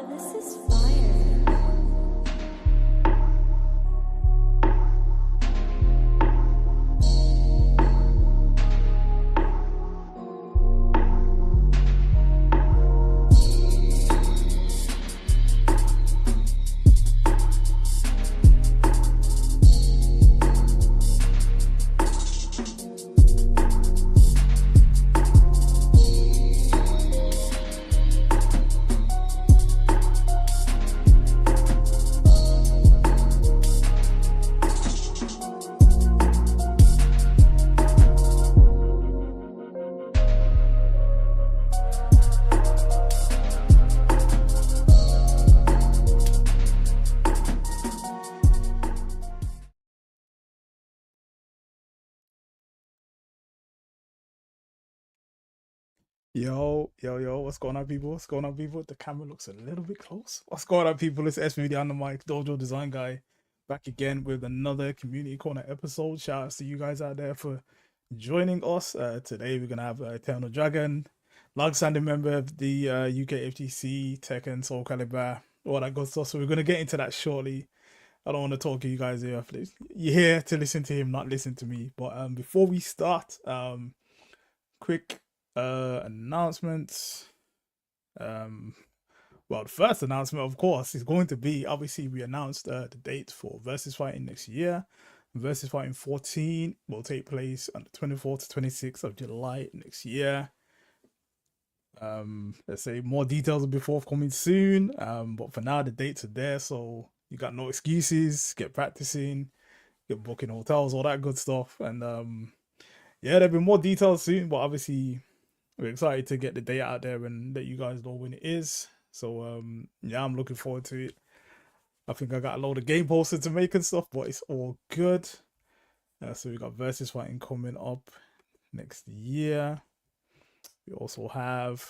This is fire. Yo, what's going on, people? What's going on, people? The camera looks a little bit close. What's going on, people? It's SVD on the mic, Dojo Design Guy, back again with another Community Corner episode. Shout outs to you guys out there for joining us. Today, we're going to have Eternal Dragon, long-standing member of the UK FTC, Tekken, Soul Calibur, all that good stuff. So, we're going to get into that shortly. I don't want to talk to you guys here. You're here to listen to him, not listen to me. But before we start, quick announcements. Well, the first announcement, of course, is going to be, obviously we announced the date for Versus Fighting next year. Versus Fighting 14 will take place on the 24th to 26th of July next year. Let's say more details will be forthcoming soon. But for now, the dates are there, so you got no excuses. Get practicing, get booking hotels, all that good stuff. And yeah, there'll be more details soon, but obviously we're excited to get the date out there and let you guys know when it is. So yeah, I'm looking forward to it. I think I got a load of game posters to make and stuff, but it's all good. So we got Versus Fighting coming up next year. We also have,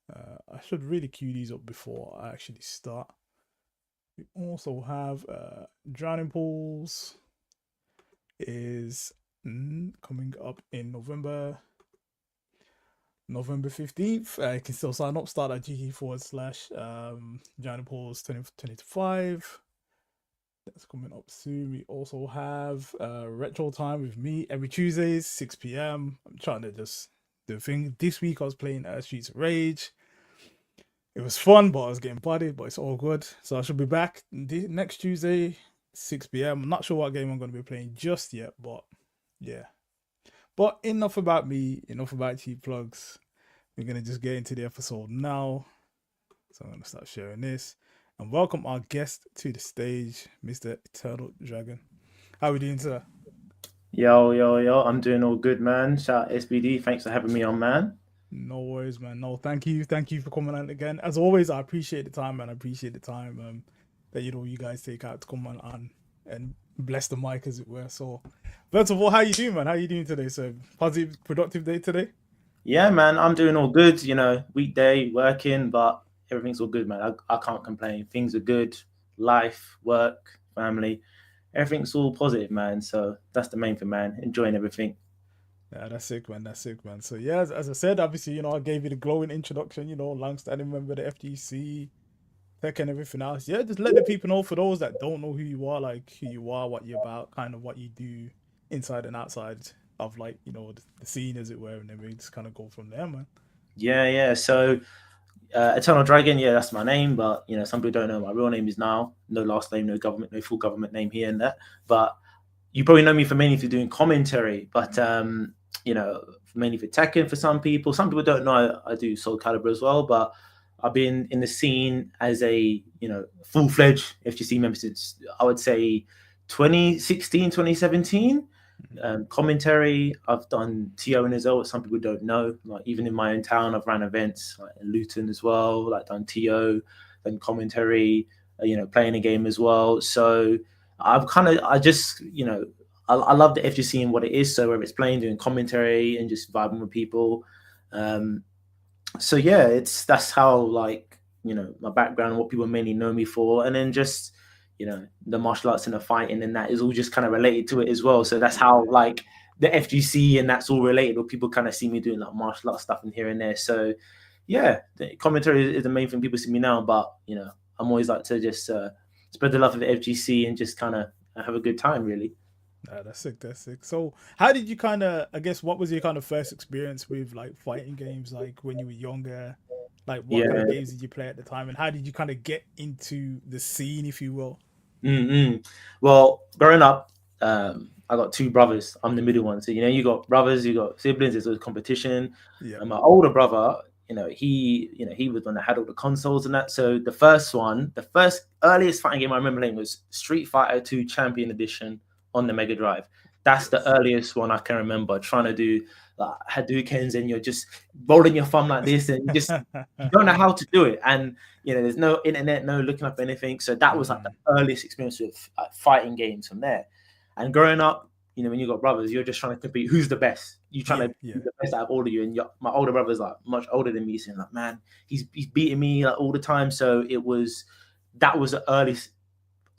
I should really cue these up before I actually start. We also have Drowning Pools is coming up in November 15th. You can still sign up, start at GT/Drowning Pools 2025. That's coming up soon. We also have Retro Time with me every Tuesdays, 6 p.m. I'm trying to just do a thing. This week I was playing Streets of Rage. It was fun, but I was getting bodied, but it's all good. So I should be back next Tuesday, 6 p.m. I'm not sure what game I'm going to be playing just yet, but yeah. But enough about me, enough about cheap plugs. We're going to just get into the episode now. So I'm going to start sharing this. And welcome our guest to the stage, Mr. Eternal Dragon. How are we doing today? Yo. I'm doing all good, man. Shout out SBD. Thanks for having me on, man. No worries, man. No, thank you. Thank you for coming on again. As always, I appreciate the time, man. I appreciate the time that, you guys take out to come on and bless the mic, as it were. So, first of all, how you doing, man? How you doing today? So, positive, productive day today? Yeah, man. I'm doing all good. Weekday, working, but everything's all good, man. I can't complain. Things are good. Life, work, family. Everything's all positive, man. So that's the main thing, man. Enjoying everything. Yeah, that's sick, man. That's sick, man. So, yeah, as I said, obviously, I gave you the glowing introduction, long-standing member of the FTC, tech and everything else. Yeah, just let the people know, for those that don't know who you are, like who you are, what you're about, kind of what you do inside and outside of, like, the scene, as it were, and then we just kind of go from there, man. Yeah. So Eternal Dragon, yeah, that's my name, but some people don't know my real name is now. No last name, no government, no full government name here and there. But you probably know me mainly for doing commentary, but mainly for Tekken for some people. Some people don't know I do Soul Calibur as well, but I've been in the scene as a full-fledged FGC member since, I would say, 2016, 2017. Commentary, I've done TO as well, some people don't know. Like, even in my own town, I've ran events like in Luton as well, like done TO, then commentary, playing a game as well. So I love the FGC and what it is. So whether it's playing, doing commentary, and just vibing with people. So yeah, that's how, my background, what people mainly know me for, and then just the martial arts and the fighting, and that is all just kind of related to it as well. So that's how, the FGC and that's all related, or people kind of see me doing like martial arts stuff in here and there. So yeah, the commentary is the main thing people see me now. But I'm always like to just spread the love of the FGC and just kind of have a good time, really. Nah, that's sick. That's sick. So, how did you kind of? I guess what was your kind of first experience with like fighting games? Like when you were younger, like what kind Yeah. of games did you play at the time, and how did you kind of get into the scene, if you will? Mm-mm. Well, growing up, I got two brothers. I'm the middle one. So, you got brothers, you got siblings, there's a competition. Yeah. And my older brother, he was the one that had all the consoles and that. So the first earliest fighting game I remember playing was Street Fighter 2 Champion Edition on the Mega Drive. That's the earliest one I can remember, trying to do like Hadoukens, and you're just rolling your thumb like this, and you don't know how to do it. And there's no internet, no looking up anything. So that was like the earliest experience with fighting games from there. And growing up, when you got brothers, you're just trying to compete. Who's the best? You're trying to be the best out of all of you. And my older brother's like much older than me, so like, man, he's beating me like all the time. So that was the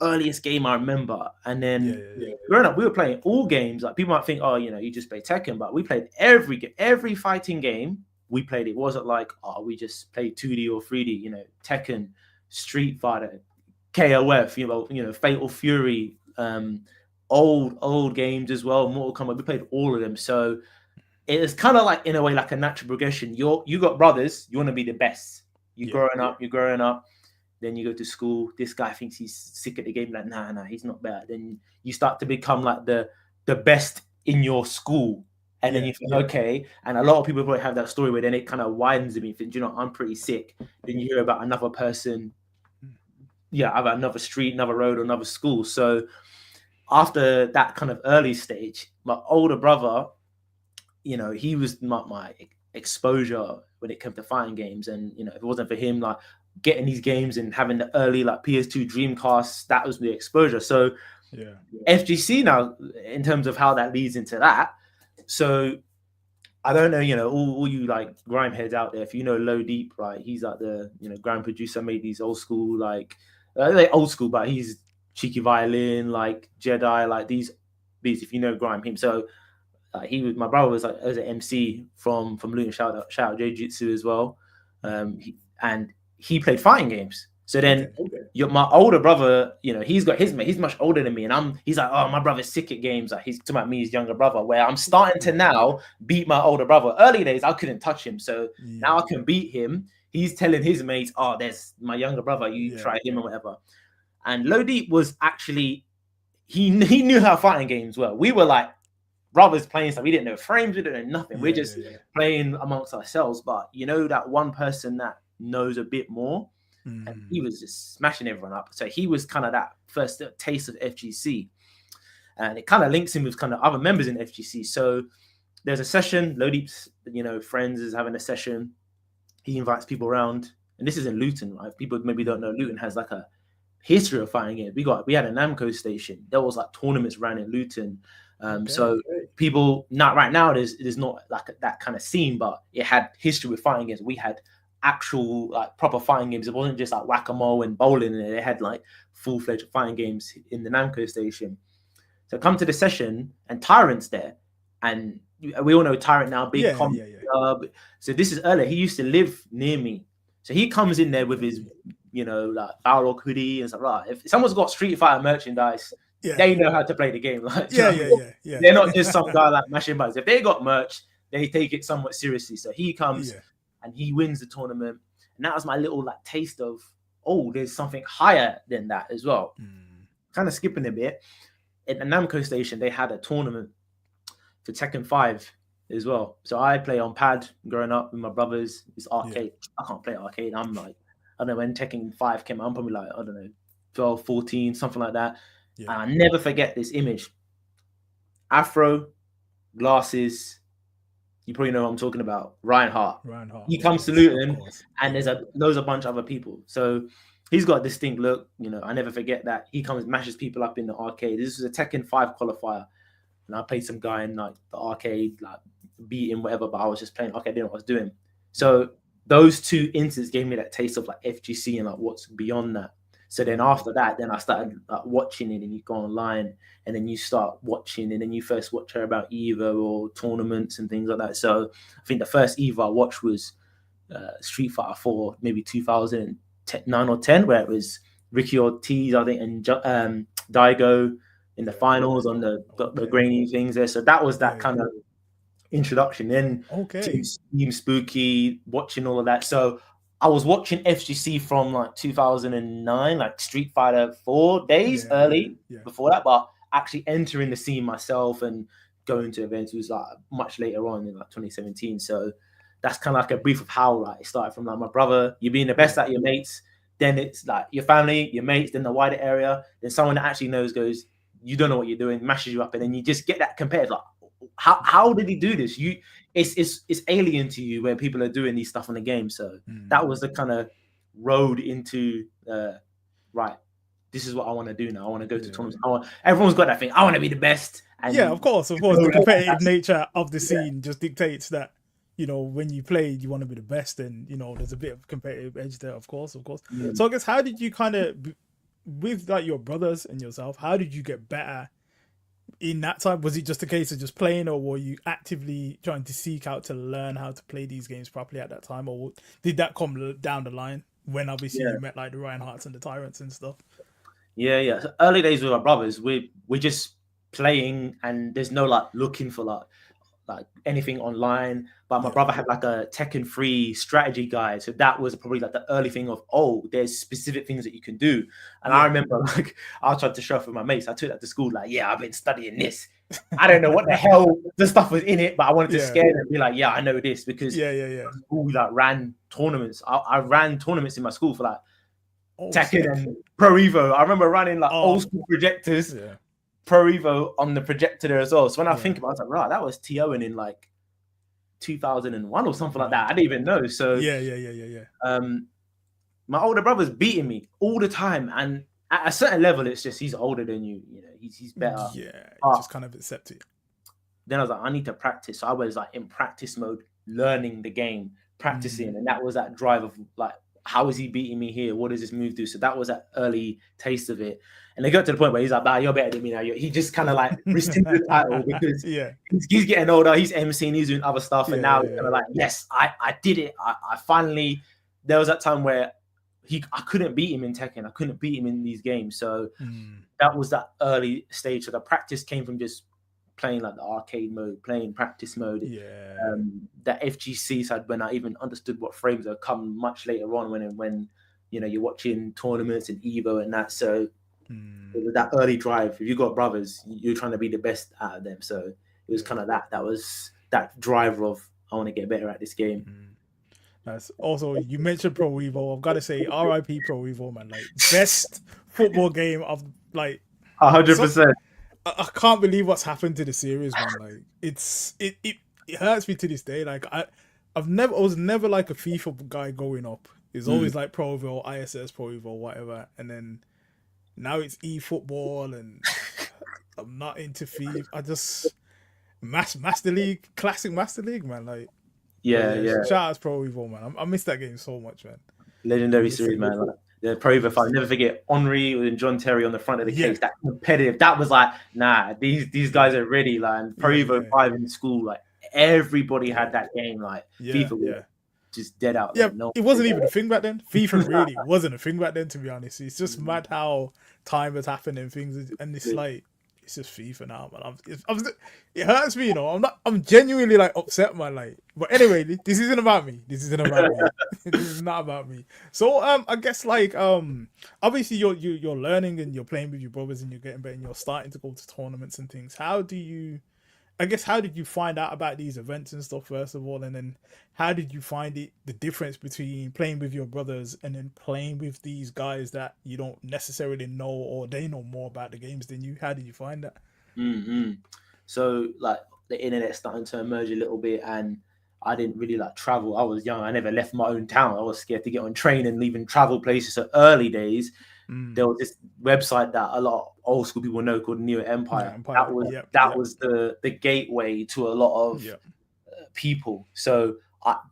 earliest game I remember. And then growing up, we were playing all games. Like people might think, oh, you just play Tekken, but we played every fighting game. We played. It wasn't like, oh, we just played 2D or 3D. Tekken, Street Fighter, KOF, Fatal Fury, old games as well, Mortal Kombat. We played all of them. So it's kind of like, in a way, like a natural progression. You got brothers, you want to be the best. You're growing up. Then you go to school. This guy thinks he's sick at the game. Like, nah, he's not bad. Then you start to become like the best in your school. And then you think, okay. And a lot of people probably have that story where then it kind of widens them. You think, I'm pretty sick. Then you hear about another person. Yeah, about another street, another road, or another school. So after that kind of early stage, my older brother, he was my exposure when it came to fighting games. And, if it wasn't for him, like, getting these games and having the early like PS2 Dreamcast, that was the exposure. So FGC now, in terms of how that leads into that. So I don't know, all you like grime heads out there, if you know Low Deep, right? He's like the grime producer, made these old school old school, but he's Cheeky Violin, like Jedi, like these if you know grime him. So my brother was like as an MC from Luton, shout out Jiu-Jitsu as well. And he played fighting games. So then my older brother, he's got his mate. He's much older than me. And he's like, oh, my brother's sick at games. Like, he's talking about me, his younger brother, where I'm starting to now beat my older brother. Early days, I couldn't touch him. So now I can beat him. He's telling his mates, oh, there's my younger brother. You try him or whatever. And Low Deep was actually, he knew how fighting games were. We were like brothers playing stuff. We didn't know frames. We didn't know nothing. We're just playing amongst ourselves. But that one person that knows a bit more, and he was just smashing everyone up. So he was kind of that first taste of FGC, and it kind of links him with kind of other members in FGC. So there's a session. Low Deep's friends is having a session. He invites people around, and this is in Luton, right? People maybe don't know Luton has like a history of fighting games. We had a Namco station. There was like tournaments ran in Luton. So people right now there's not like that kind of scene, but it had history with fighting games. We had actual like proper fighting games. It wasn't just like whack-a-mole and bowling. They had like full-fledged fighting games in the Namco station. So come to the session and Tyrant's there, and we all know Tyrant now, big so this is earlier. He used to live near me, so he comes in there with his like Balrog hoodie and stuff. Right, if someone's got Street Fighter merchandise, they know how to play the game. Like, they're not just some guy like mashing buttons. If they got merch, they take it somewhat seriously. So he comes and he wins the tournament, and that was my little like taste of, oh, there's something higher than that as well. Kind of skipping a bit. At the Namco station, they had a tournament for Tekken 5 as well. So I play on pad growing up with my brothers. It's arcade. I can't play arcade. I'm like, I don't know, when Tekken 5 came out, I'm probably like, I don't know, 12, 14, something like that. And I never forget this image. Afro, glasses. You probably know what I'm talking about. Ryan Hart. He comes to Luton, and there's a bunch of other people. So he's got a distinct look. I never forget that. He comes, mashes people up in the arcade. This was a Tekken 5 qualifier. And I played some guy in like the arcade, like beating whatever, but I was just playing arcade, I didn't know what I was doing. So those two instances gave me that taste of like FGC and like what's beyond that. So then after that, then I started like watching it, and you go online and then you start watching, and then you first watch her about EVA or tournaments and things like that. So I think the first EVA I watched was Street Fighter 4, maybe 2009 or 10, where it was Ricky Ortiz, I think, and Daigo in the finals on the grainy things there. So that was that kind of introduction. Then Team Spooky, watching all of that. So I was watching FGC from like 2009, like Street Fighter 4 days early before that, but actually entering the scene myself and going to events was like much later on in like 2017. So that's kind of like a brief of how like it started from like my brother, you being the best at your mates, then it's like your family, your mates, then the wider area, then someone that actually knows goes, you don't know what you're doing, mashes you up, and then you just get that competitive. Like, how did he do this? It's alien to you where people are doing these stuff in the game. So that was the kind of road into right. This is what I want to do now. I want to go to tournaments. Everyone's got that thing. I want to be the best. And of course. The competitive nature of the scene just dictates that, you know, when you play, you want to be the best, and you know, there's a bit of competitive edge there, of course. So I guess, how did you kind of, with like your brothers and yourself, how did you get better in that time? Was it just a case of just playing, or were you actively trying to seek out to learn how to play these games properly at that time, or did that come down the line when obviously you met like the Ryan Harts and the Tyrants and stuff? Yeah. So early days with our brothers, we're just playing, and there's no like looking for like anything online. But my brother had like a Tekken 3 strategy guide, so that was probably like the early thing of, oh, there's specific things that you can do. And I remember like I tried to show off with my mates. I took that to school, like, I've been studying this. I don't know what the hell the stuff was in it, but I wanted to scare them and be like, I know this, because we like ran tournaments. I ran tournaments in my school for like Tekken and Pro Evo. I remember running like old school projectors, Pro Evo on the projector there as well. So when I think about it, I was like, right, that was TOing in like 2001 or something like that. I didn't even know. So my older brother's beating me all the time, and at a certain level, it's just he's older than you. You know, he's better. Just kind of accept it. Then I was like, I need to practice. So I was like in practice mode, learning the game, practicing, and that was that drive of like, how is he beating me here? What does this move do? So that was that early taste of it. And they got to the point where he's like, you're better than me now. He just kind of like rescinded the title because he's getting older. He's emceeing, he's doing other stuff. And now he's kind of like, yes, I did it. I finally, there was that time where I couldn't beat him in Tekken. I couldn't beat him in these games. So that was that early stage. So the practice came from just playing like the arcade mode, playing practice mode. That FGC side, when I even understood what frames are, come much later on when you know, you're watching tournaments and Evo and that. So it was that early drive. If you got brothers, you're trying to be the best out of them. So it was kind of that was that driver of, I want to get better at this game. Nice. Also, you mentioned Pro Evo. I've got to say, RIP Pro Evo, man. Like, best football game of like 100%. I can't believe what's happened to the series, man. Like, it hurts me to this day. Like, I was never like a FIFA guy growing up. It's always like Pro Evo, ISS, Pro Evo, whatever. And then now it's eFootball, and I'm not into FIFA. I just Master League, classic Master League, man. Like, shout out to Pro Evo, man. I miss that game so much, man. Legendary series, man. Like, the Pro Evo fight. I'll never forget Henri and John Terry on the front of the case. That competitive. That was like, nah, these guys are ready. Like, Pro Evo 5 in school, like everybody had that game. Like FIFA was just dead out. Yeah, it wasn't even a thing back then. FIFA really wasn't a thing back then, to be honest. It's just mad how time has happened and things, and it's like, it's just FIFA now, man. It hurts me, you know. I'm genuinely like upset, man. Like, but anyway, this isn't about me. This isn't about me. This is not about me. So I guess like obviously you're learning and you're playing with your brothers and you're getting better and you're starting to go to tournaments and things. How did you find out about these events and stuff, first of all, and then how did you find the difference between playing with your brothers and then playing with these guys that you don't necessarily know, or they know more about the games than you? How did you find that? So like the internet starting to emerge a little bit, and I didn't really like travel. I was young. I never left my own town. I was scared to get on train and even travel places. So early days, there was this website that a lot of old school people know called Neo Empire. That was the gateway to a lot of people. So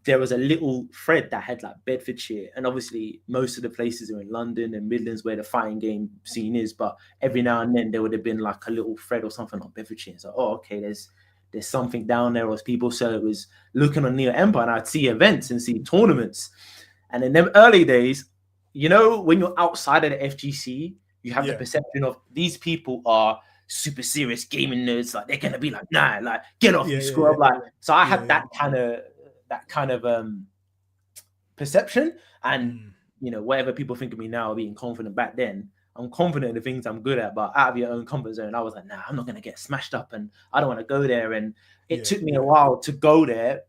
there was a little thread that had like Bedfordshire, and obviously most of the places are in London and Midlands where the fighting game scene is. But every now and then there would have been like a little thread or something on Bedfordshire. So, oh, okay, there's there's something down there, or there's people. So it was looking on Neo Empire, and I'd see events and see tournaments. And in them early days, you know, when you're outside of the FGC, you have the perception of these people are super serious gaming nerds. Like they're gonna be like, nah, like get off, you screw up. Like, so I had that kind of perception. And you know, whatever people think of me now being confident, back then I'm confident in the things I'm good at, but out of your own comfort zone, I was like, nah, I'm not gonna get smashed up, and I don't want to go there. And it took me a while to go there,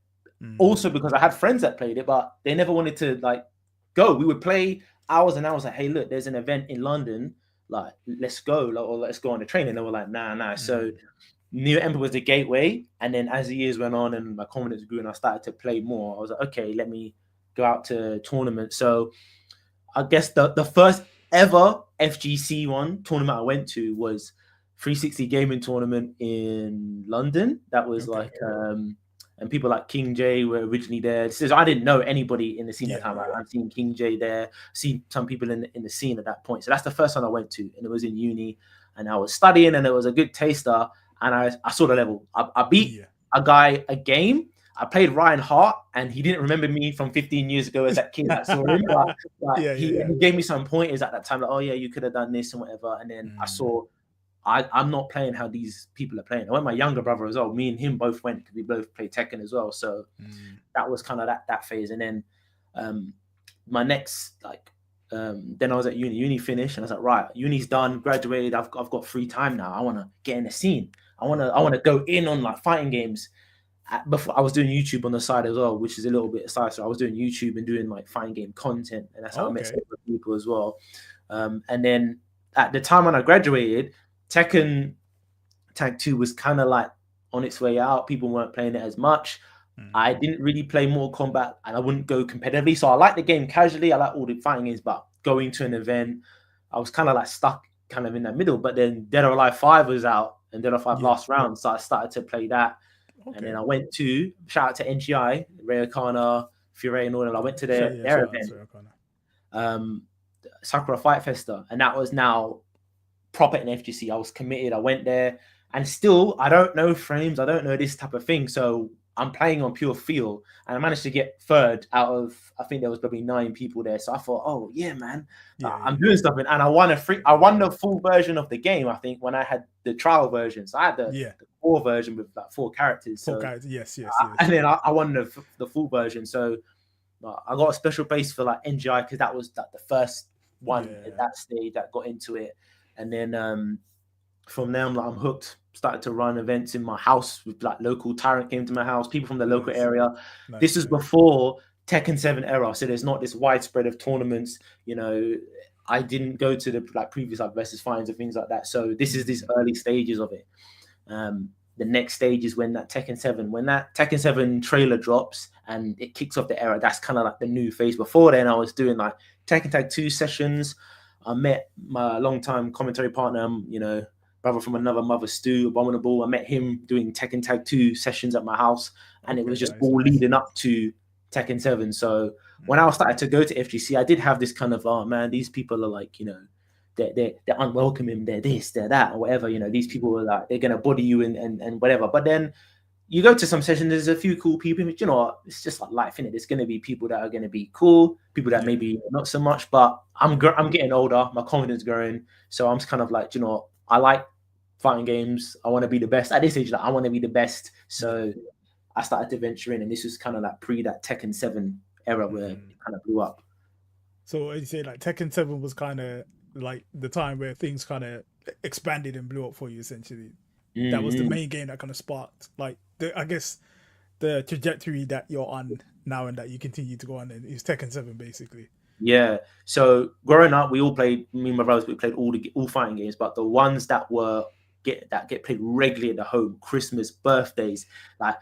also because I had friends that played it, but they never wanted to like go. We would play hours and hours. Like, hey, look, there's an event in London, like let's go, like, or let's go on the train. And they were like, nah. So New Emperor was the gateway, and then as the years went on and my confidence grew and I started to play more, I was like, okay, let me go out to tournaments. So I guess the first ever FGC tournament I went to was 360 Gaming Tournament in London. That was and people like King J were originally there. So I didn't know anybody in the scene at the time. I've seen King J there, seen some people in the scene at that point. So that's the first one I went to, and it was in uni, and I was studying, and it was a good taster, and I saw the level. I beat a guy a game. I played Ryan Hart, and he didn't remember me from 15 years ago as that kid that saw him. He gave me some pointers at that time, like, oh yeah, you could have done this and whatever. And then I saw I'm not playing how these people are playing. I went my younger brother as well. Me and him both went because we both played Tekken as well. So that was kind of that phase. And then my next then I was at uni. Uni finished, and I was like, right, uni's done, graduated. I've got free time now. I want to get in the scene. I want to go in on like fighting games. Before I was doing YouTube on the side as well, which is a little bit aside. So I was doing YouTube and doing like fighting game content, and that's how I met some other people as well. And then at the time when I graduated, Tekken Tag 2 was kind of like on its way out. People weren't playing it as much. I didn't really play Mortal Kombat, and I wouldn't go competitively. So I like the game casually. I like all the fighting games, but going to an event, I was kind of like stuck kind of in that middle. But then Dead or Alive 5 was out, and Dead or Alive last round. So I started to play that. And then I went to, shout out to NGI, Ray Okana, Fury and all that. I went to their event, Sakura Fight Festa, and that was now proper in FGC. I was committed. I went there, and still, I don't know frames. I don't know this type of thing. So I'm playing on pure feel, and I managed to get third out of, I think there was probably 9 people there. So I thought, oh yeah, man, I'm doing something, and I won the full version of the game. I think when I had the trial version, so I had the core version with like 4 characters. Yes. And then I won the full version. So I got a special place for like NGI because that was like the first one at that stage that got into it, and then from there I'm hooked. Started to run events in my house with like local Tyrant came to my house, people from the local area. This is before Tekken 7 era, so there's not this widespread of tournaments. You know, I didn't go to the like previous like versus finals and things like that. So this is these early stages of it. The next stage is when that Tekken 7 trailer drops and it kicks off the era. That's kind of like the new phase. Before then, I was doing like Tekken Tag 2 sessions. I met my longtime commentary partner, you know, brother from another mother, Stu, Abominable. I met him doing Tekken Tag 2 sessions at my house, and it was just all leading up to Tekken 7. So when I started to go to FGC, I did have this kind of, oh man, these people are like, you know, they're unwelcoming, they're this, they're that, or whatever. You know, these people are like, they're gonna body you and whatever. But then you go to some sessions, there's a few cool people. But you know what? It's just like life, innit? There's gonna be people that are gonna be cool, people that maybe not so much. But I'm getting older, my confidence growing, so I'm just kind of like, you know, I like fighting games. I want to be the best at this age. Like I want to be the best. So I started to venture in, and this was kind of like pre that Tekken 7 era where it kind of blew up. So you say like Tekken 7 was kind of like the time where things kind of expanded and blew up for you essentially. That was the main game that kind of sparked like I guess the trajectory that you're on now and that you continue to go on in is Tekken 7 basically. Yeah. So growing up, we all played. Me and my brothers, we played all fighting games, but the ones that get played regularly at the home, Christmas, birthdays, like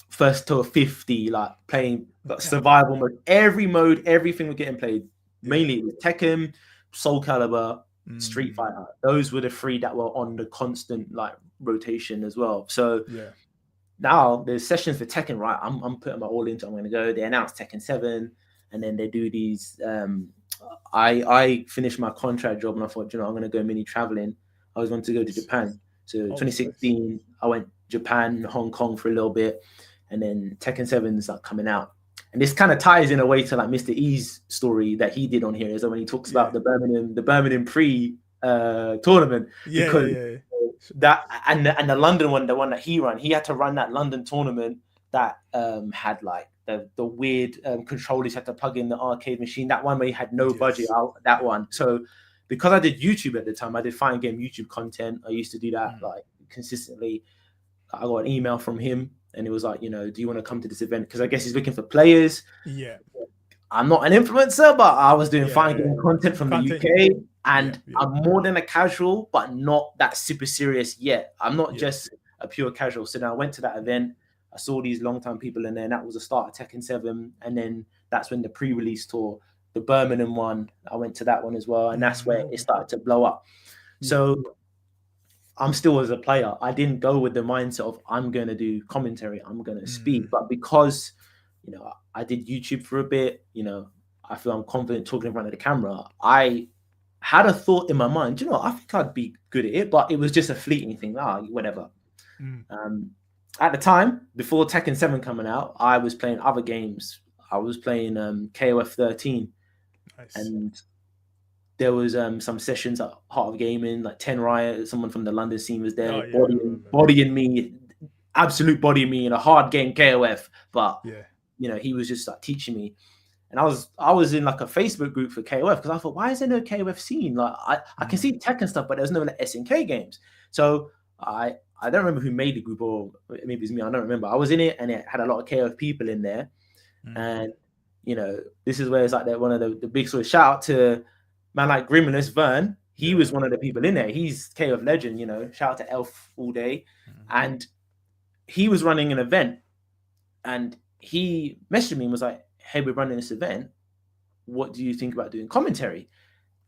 first to 50, like playing survival mode, everything was getting played. Mainly with Tekken, Soul Calibur, Street Fighter. Those were the 3 that were on the constant like rotation as well. So now there's sessions for Tekken, right? I'm putting my all into. I'm going to go. They announced Tekken 7. And then they do these. I finished my contract job, and I thought, you know, I'm going to go mini traveling. I was going to go to Japan. So 2016, I went Japan, Hong Kong for a little bit, and then Tekken 7 is like coming out. And this kind of ties in a way to like Mr. E's story that he did on here, is that when he talks about the Birmingham pre tournament, because that and the London one, the one that he ran, he had to run that London tournament that had like the weird controllers, had to plug in the arcade machine. That one where he had no budget out. That one. So because I did YouTube at the time, I did fighting game YouTube content. I used to do that like consistently. I got an email from him, and it was like, do you want to come to this event? Because I guess he's looking for players. Yeah. I'm not an influencer, but I was doing fighting game content from the UK, and I'm more than a casual, but not that super serious yet. I'm not just a pure casual. So now I went to that event. I saw these long-time people in there, and that was the start of Tekken 7. And then that's when the pre-release tour, the Birmingham one, I went to that one as well. And that's where it started to blow up. So I'm still as a player. I didn't go with the mindset of I'm going to do commentary, I'm going to speak. But because, I did YouTube for a bit, I feel I'm confident talking in front of the camera. I had a thought in my mind, I think I'd be good at it, but it was just a fleeting thing. Whatever. At the time, before Tekken 7 coming out, I was playing other games. I was playing KOF 13. Nice. And there was some sessions at Heart of Gaming, like 10 Riot, someone from the London scene was there, bodying me, absolute bodying me in a hard game KOF. But, he was just like teaching me. And I was in like a Facebook group for KOF, because I thought, why is there no KOF scene? Like I can see Tekken stuff, but there's no like SNK games. So I don't remember who made the group, or maybe it's me, I don't remember. I was in it, and it had a lot of KOF people in there. And, this is where it's like that one of the big sort of shout out to man like Grimness Vern. He was one of the people in there. He's KOF legend, shout out to Elf all day. And he was running an event, and he messaged me and was like, hey, we're running this event. What do you think about doing commentary?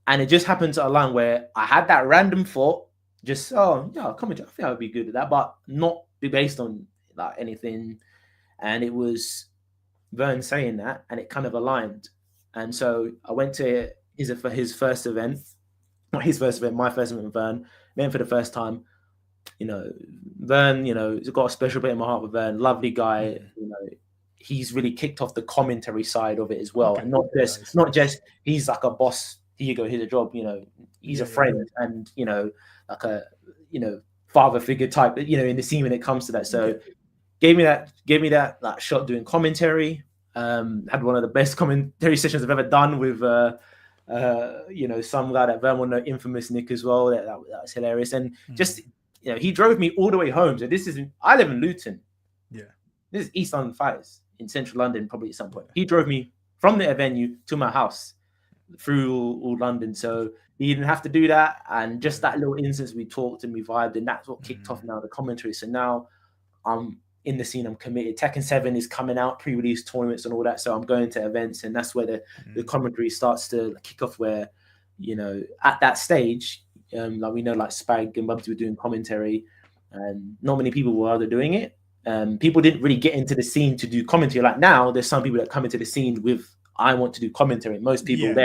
And it just happened to align where I had that random thought, commentary, I think I would be good at that, but not be based on like anything. And it was Vern saying that, and it kind of aligned. And so I went to his first event, not his first event, my first event with Vern, met him for the first time. Vern, he's got a special bit in my heart with Vern, lovely guy. He's really kicked off the commentary side of it as well. And not just he's like a boss, here you go, here's a job, he's a friend and, like a, father figure type, in the scene when it comes to that. So gave me that like shot doing commentary. Had one of the best commentary sessions I've ever done with, some guy that Vern will know, infamous Nick as well. That was hilarious. And just, he drove me all the way home. So I live in Luton. Yeah. This is East London Fighters in central London, probably at some point. He drove me from the venue to my house through all London. So he didn't have to do that. And just that little instance, we talked and we vibed, and that's what kicked off now the commentary. So now I'm in the scene, I'm committed. Tekken 7 is coming out, pre-release tournaments and all that. So I'm going to events, and that's where the commentary starts to kick off, where, at that stage, like we know, like Spag and Bubsy were doing commentary, and not many people were either doing it. People didn't really get into the scene to do commentary. Like now, there's some people that come into the scene with, I want to do commentary. Most people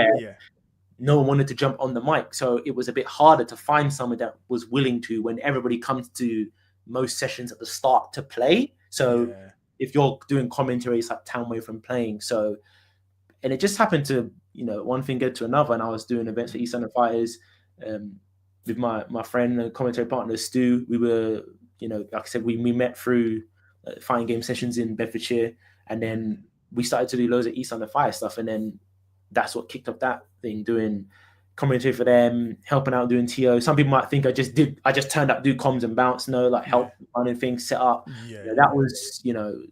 no one wanted to jump on the mic. So it was a bit harder to find someone that was willing to, when everybody comes to most sessions at the start to play. So if you're doing commentary, it's like time away from playing. So, and it just happened to, one thing led to another. And I was doing events for East London Fighters with my friend and commentary partner, Stu. We were, like I said, we met through fighting game sessions in Bedfordshire. And then we started to do loads of East London Fire stuff. And then that's what kicked off that thing, doing commentary for them, helping out doing TO. Some people might think I just turned up, do comms and bounce. No, like help running things, set up. That was,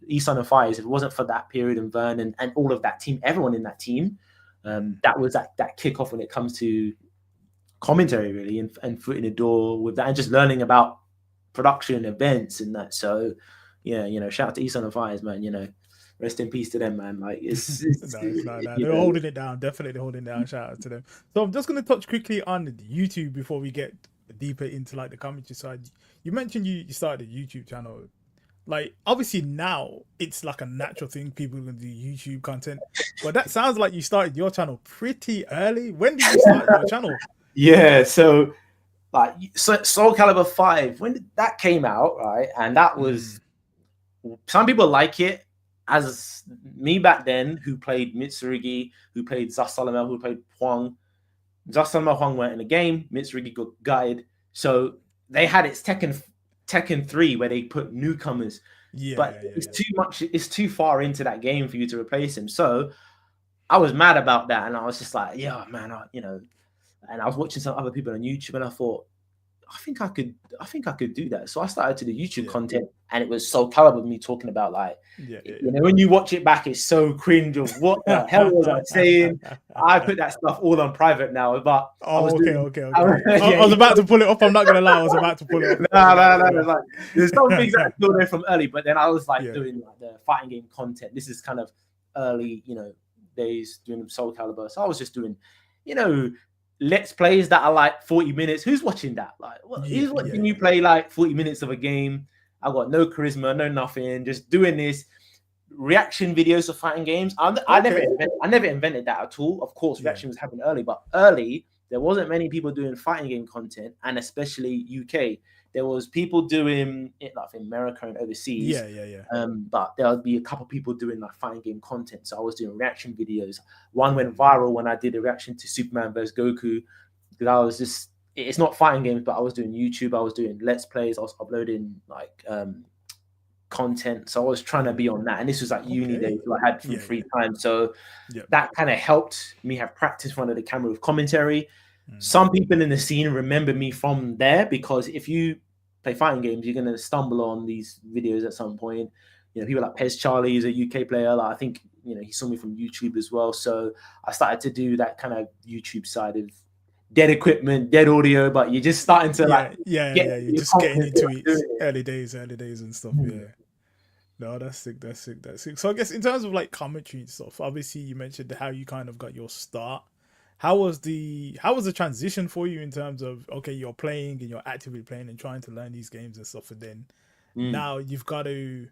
East London Fires. If it wasn't for that period and Vern and all of that team, everyone in that team, that was that kickoff when it comes to commentary, really, and foot in the door with that, and just learning about production events and that. So shout out to East London Fires, man. Rest in peace to them, man. Like it's no. They're holding it down, definitely holding it down. Shout out to them. So I'm just going to touch quickly on YouTube before we get deeper into like the commentary side. You mentioned you started a YouTube channel. Like obviously now it's like a natural thing, people can do YouTube content, but that sounds like you started your channel pretty early. When did you start your channel? Yeah, so like Soul Calibur 5, when that came out, right? And that was some people like it. As me back then, who played Mitsurugi, who played Zasalama, who played Huang. Zasalama Huang weren't in the game. Mitsurugi got gutted. So they had its Tekken 3 where they put newcomers. But it's too much. It's too far into that game for you to replace him. So I was mad about that, and I was just like, yeah, man, And I was watching some other people on YouTube, and I thought, I think I could do that. So I started to do YouTube content, and it was Soul Calibur me talking about when you watch it back, it's so cringe of what the hell was I saying? I put that stuff all on private now, but I was about to pull it up. I'm not gonna lie, I was about to pull it up. No. Like, there's some things that I still know from early, but then I was like doing like the fighting game content. This is kind of early, days doing Soul Calibur. So I was just doing, let's plays that are like 40 minutes. Who's watching that? Like, who's watching you play like 40 minutes of a game? I got no charisma, no nothing, just doing this reaction videos of fighting games. I never invented that at all. Of course, reaction was happening early, but early there wasn't many people doing fighting game content, and especially UK. There was people doing it like in America and overseas. But there would be a couple people doing like fighting game content. So I was doing reaction videos. One went viral when I did a reaction to Superman vs Goku. Because I was just, it's not fighting games, but I was doing YouTube. I was doing Let's Plays. I was uploading like content. So I was trying to be on that. And this was like uni days, so I had some free time. So that kind of helped me have practice in front of the camera with commentary. Some people in the scene remember me from there, because if you play fighting games, you're going to stumble on these videos at some point. People like Pez Charlie is a UK player. Like, I think, he saw me from YouTube as well. So I started to do that kind of YouTube side of dead equipment, dead audio, but you're just starting to you're just getting into it. Early days and stuff. No, that's sick. So I guess in terms of like commentary and stuff, obviously you mentioned how you kind of got your start. How was the transition for you in terms of, okay, you're playing and you're actively playing and trying to learn these games and stuff, and then now you've got to,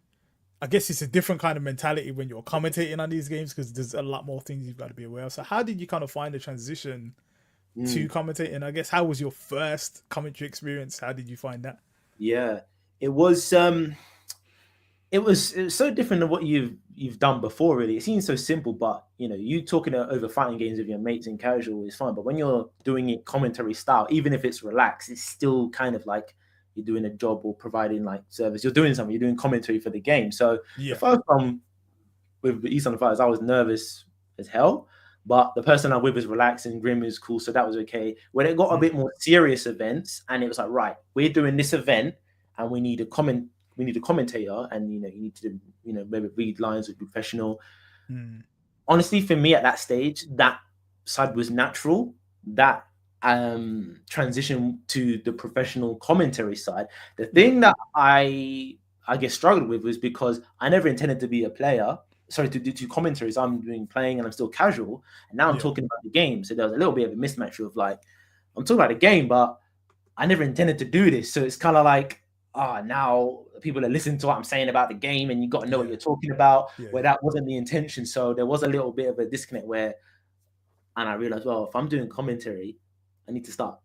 I guess it's a different kind of mentality when you're commentating on these games, because there's a lot more things you've got to be aware of. So how did you kind of find the transition to commentating? I guess, how was your first commentary experience? How did you find that? Yeah, it was so different than what you've done before. Really, it seems so simple, but you talking over fighting games with your mates in casual is fine. But when you're doing it commentary style, even if it's relaxed, it's still kind of like you're doing a job or providing like service. You're doing something. You're doing commentary for the game. So the first time with East on the Fires, I was nervous as hell. But the person I'm with was relaxed and Grim is cool, so that was okay. When it got a bit more serious events, and it was like, right, we're doing this event, and we need a commentator, and you need to maybe read lines with professional. Honestly, for me at that stage, that side was natural. That transition to the professional commentary side. The thing that I guess struggled with was because I never intended to be a player. Sorry, to do two commentaries. I'm doing playing and I'm still casual, and now I'm talking about the game. So there was a little bit of a mismatch of like, I'm talking about the game, but I never intended to do this. So it's kind of like, now people are listening to what I'm saying about the game, and you got to know what you're talking about, where that wasn't the intention. So there was a little bit of a disconnect and I realized, well, if I'm doing commentary, I need to start,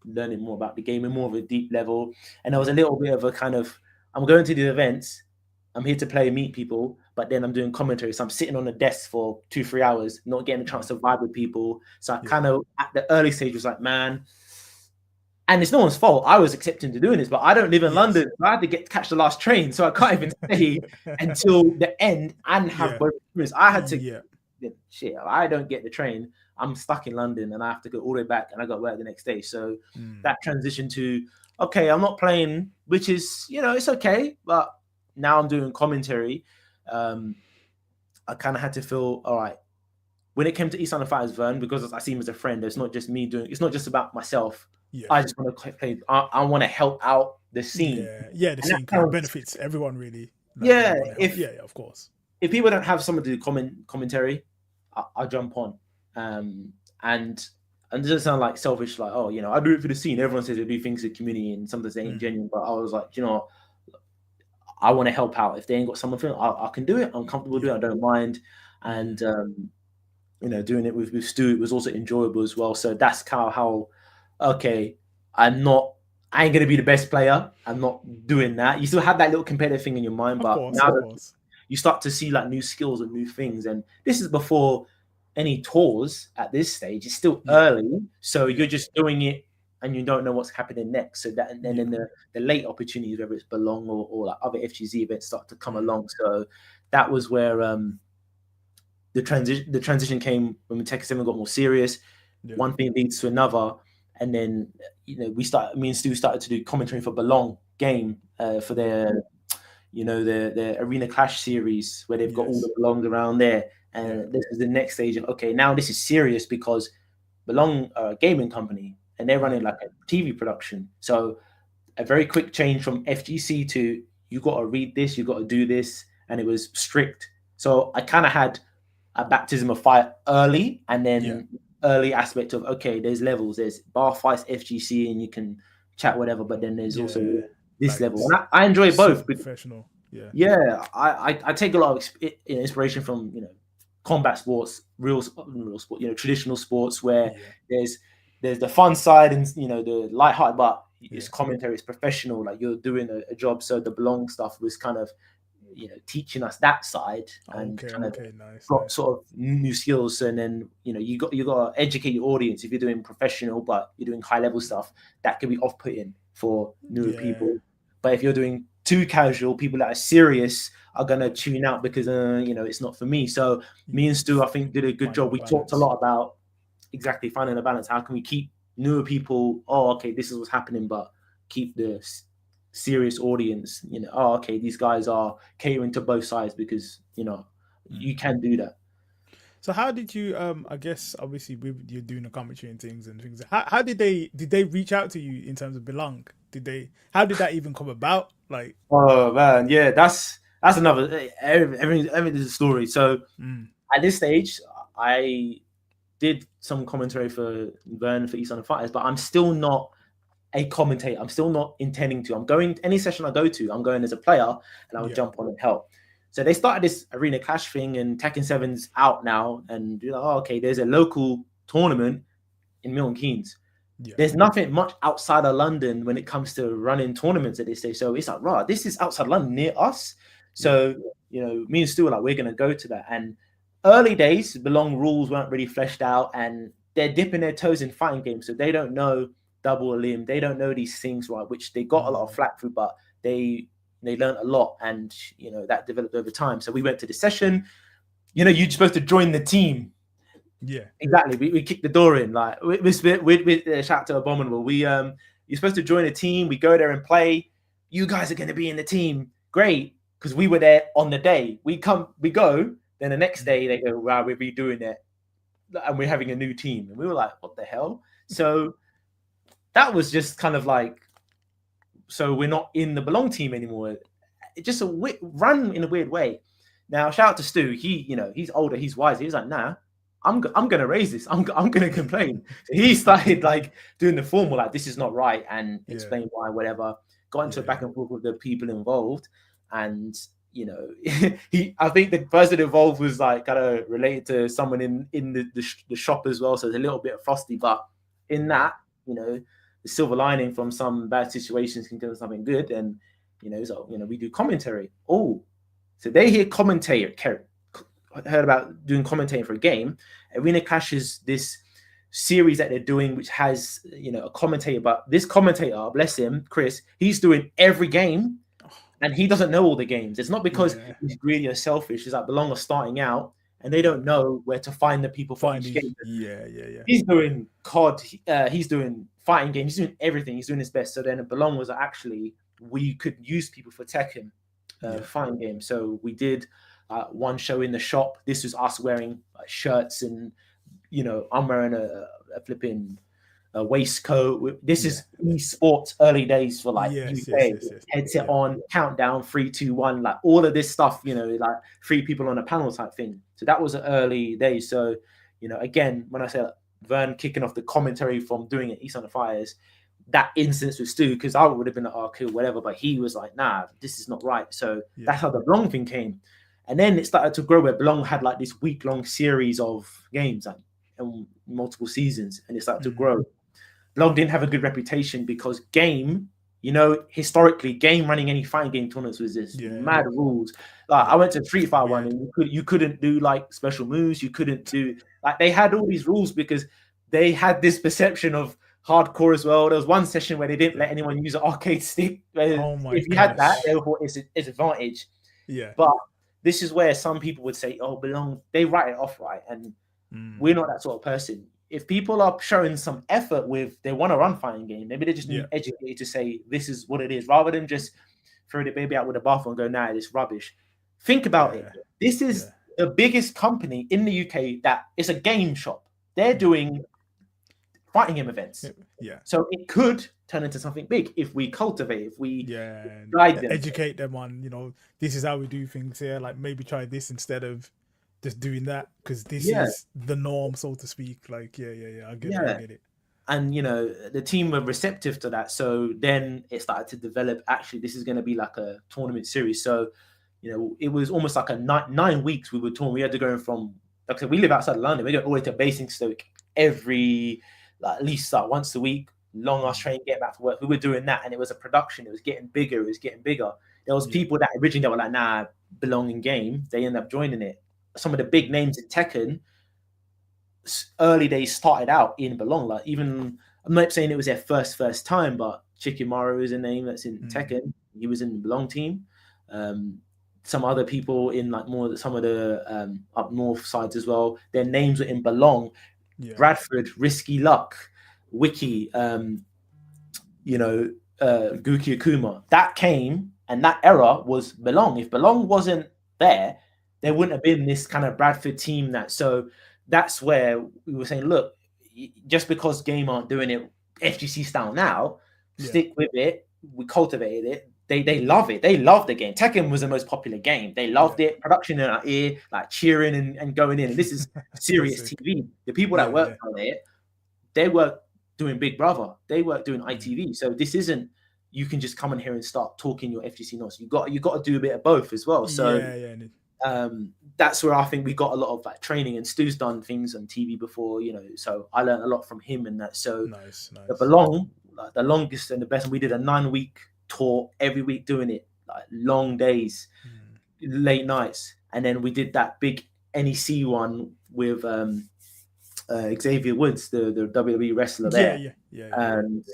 learning more about the game and more of a deep level. And there was a little bit of a kind of, I'm going to the events, I'm here to play, meet people, but then I'm doing commentary. So I'm sitting on a desk for 2-3 hours, not getting a chance to vibe with people. So I kind of, at the early stage, was like, man, and it's no one's fault. I was accepting to doing this, but I don't live in London. So I had to catch the last train. So I can't even stay until the end and have both experiences. I had to, shit, I don't get the train. I'm stuck in London and I have to go all the way back, and I got to work the next day. So that transition to, okay, I'm not playing, which is, it's okay. But now I'm doing commentary. I kind of had to feel, all right, when it came to East London Fighters, Vern, because I see him as a friend, it's not just me it's not just about myself. I just want to play. I want to help out the scene. The scene kind of benefits everyone, really. Of course. If people don't have someone to do commentary, I'll jump on. And it doesn't sound like selfish, like, I do it for the scene. Everyone says they do things for the community, and sometimes they ain't genuine. But I was like, I want to help out. If they ain't got someone for it, I can do it. I'm comfortable doing it. I don't mind. And doing it with Stu, it was also enjoyable as well. So that's kind of how, okay, I ain't gonna be the best player. I'm not doing that. You still have that little competitive thing in your mind, Of but course, now of that course. you start to see like new skills and new things, and this is before any tours at this stage. It's still Yeah, early, so yeah, you're just doing it and you don't know what's happening next. So that, and then yeah. in the late opportunities, whether it's Belong or like other FGZ events, start to come Mm, along. So that was where the transition came when Tekken 7 got more serious. yeah, One thing leads to another, and then me and Stu started to do commentary for Belong game for their Arena Clash series where they've got all yes, the Belongs around there. yeah, And this is the next stage of, okay, now this is serious because Belong are a gaming company and they're mm, running like a TV production. So a very quick change from FGC to you got to read this, you got to do this, and it was strict. So I kind of had a baptism of fire early, and yeah, then early aspect of, okay, there's levels, there's bar fights, FGC, and you can chat whatever, but then there's also yeah. this Like level, and I enjoy both. super professional. Yeah, Yeah, I take a lot of inspiration from combat sports, real sport, traditional sports where yeah, there's there's the fun side and the light-hearted, but it's yeah. commentary, it's professional, like you're doing a job. So the Belong stuff was kind of teaching us that side and Okay, kind of okay, nice, got nice. sort of new skills. And then you got to educate your audience. If you're doing professional but you're doing high level stuff, that can be off-putting for newer Yeah, people. But if you're doing too casual, people that are serious are gonna tune out because it's not for me. So me and Stu, I think, did a good finding job. the We talked a balance. lot about exactly finding a balance. How can we keep newer people? Oh, okay, this is what's happening, but keep the serious audience. Oh, okay, these guys are catering to both sides because Mm. you can do that. So how did you I guess obviously with you doing the commentary and things, how did they reach out to you in terms of Belong? Did they how did that even come about? Like Oh man, yeah, that's another everything is a story. So mm, at this stage, I did some commentary for Vern for East London Fighters, but I'm still not a commentator. I'm still not intending to. I'm going any session I go to, I'm going as a player and I'll yeah, jump on and help. So they started this Arena Clash thing and Tekken 7's out now. And okay, there's a local tournament in Milton Keynes. yeah, There's nothing much outside of London when it comes to running tournaments at this stage. So it's like, right, this is outside London near us. yeah. So, me and Stu were like, we're going to go to that. And early days, Belong rules weren't really fleshed out and they're dipping their toes in fighting games. So they don't know double limb. They don't know these things, right? Which they got a lot of Mm, flack through, but they learned a lot and, that developed over time. So we went to the session. You're supposed to join the team. yeah. Exactly. We kicked the door in. Like we shout out to Abominable. You're supposed to join a team. We go there and play. You guys are going to be in the team. Great, because we were there on the day. We go. Then the next Mm. day they go, wow, we're redoing it, and we're having a new team. And we were like, what the hell? So that was just kind of like, so we're not in the Belong team anymore. It just run in a weird way. Now, shout out to Stu. He's older, he's wiser. He's like, nah, I'm gonna raise this. I'm gonna complain. So he started like doing the formal, like this is not right, and Yeah, explain why, whatever. Got into a yeah, back and forth with the people involved, and I think the person involved was like kind of related to someone in the shop as well. So it's a little bit frosty, but in yeah, that, the silver lining from some bad situations can come something good, and so we do commentary. Oh, so they hear commentator heard about doing commentating for a game. Arena Clash is this series that they're doing, which has a commentator. But this commentator, bless him, Chris, he's doing every game, and he doesn't know all the games. It's not because yeah. he's greedy or selfish. It's like Belong are starting out, and they don't know where to find the people for each Finding game. yeah, yeah, yeah. He's doing COD. He's doing fighting games. He's doing everything. He's doing his best. So then Belong was actually we could use people for Tekken Yeah. fighting games. So we did one show in the shop. This was us wearing shirts and I'm wearing a flipping waistcoat. This Yeah. is esports early days for like Yes, yes, UK. yes, yes. Headset Yeah. on, countdown, 3, 2, 1, like all of this stuff. Like 3 people on a panel type thing. So that was early days. So again, when I say Vern kicking off the commentary from doing it East on the Fires, that instance with Stu, because I would have been like, oh, cool, whatever. But he was like, nah, this is not right. So Yeah. that's how the Belong thing came. And then it started to grow where Belong had like this week-long series of games and multiple seasons, and it started to grow. Belong didn't have a good reputation because Game, historically, Game running any fighting game tournaments was this mad rules. Like I went to Street Fighter one, and you couldn't do like special moves. You couldn't do like they had all these rules because they had this perception of hardcore as well. There was one session where they didn't let anyone use an arcade stick. If you had that, they thought it's advantage. Yeah. But this is where some people would say, "Oh, Belong." They write it off, right? And we're not that sort of person. If people are showing some effort they want to run fighting game, maybe they just need educated to say this is what it is, rather than just throw the baby out with the bathwater and go, nah, it's rubbish. Think about it. This is the biggest company in the UK that is a game shop. They're doing fighting game events. Yeah. So it could turn into something big if we cultivate, if we guide them, educate them on, this is how we do things here. Like maybe try this instead of just doing that, because this is the norm, so to speak. Like, I get it. And the team were receptive to that. So then it started to develop. Actually, this is going to be like a tournament series. So, it was almost like a 9 weeks we were touring. We had to go from, like I said, we live outside London. We go all the way to Basingstoke every, at least once a week. Long ass train, get back to work. We were doing that, and it was a production. It was getting bigger. There was people that originally were like, nah, Belong in Game. They end up joining it. Some of the big names in Tekken early days started out in Belong. Like, even I'm not saying it was their first time, but Chikimaru is a name that's in Tekken. He was in the Belong team. Some other people in like some of the up north sides as well. Their names were in Belong. Bradford, Risky Luck, Wiki, Guki Akuma. That came, and that era was Belong. If Belong wasn't there wouldn't have been this kind of Bradford team. So that's where we were saying, look, just because Game aren't doing it FGC style now, stick with it. We cultivated it. They love it. They love the game. Tekken was the most popular game. They loved it. Production in our ear, like cheering and going in. And this is serious TV. The people that work on it, they work doing Big Brother. They work doing ITV. So this isn't, you can just come in here and start talking your FGC notes. You got to do a bit of both as well. So that's where I think we got a lot of like training, and Stu's done things on TV before, so I learned a lot from him and that. So nice. The Belong, like the longest and the best, and we did a 9-week tour every week doing it, like long days, late nights. And then we did that big NEC one with Xavier Woods, the WWE wrestler there. And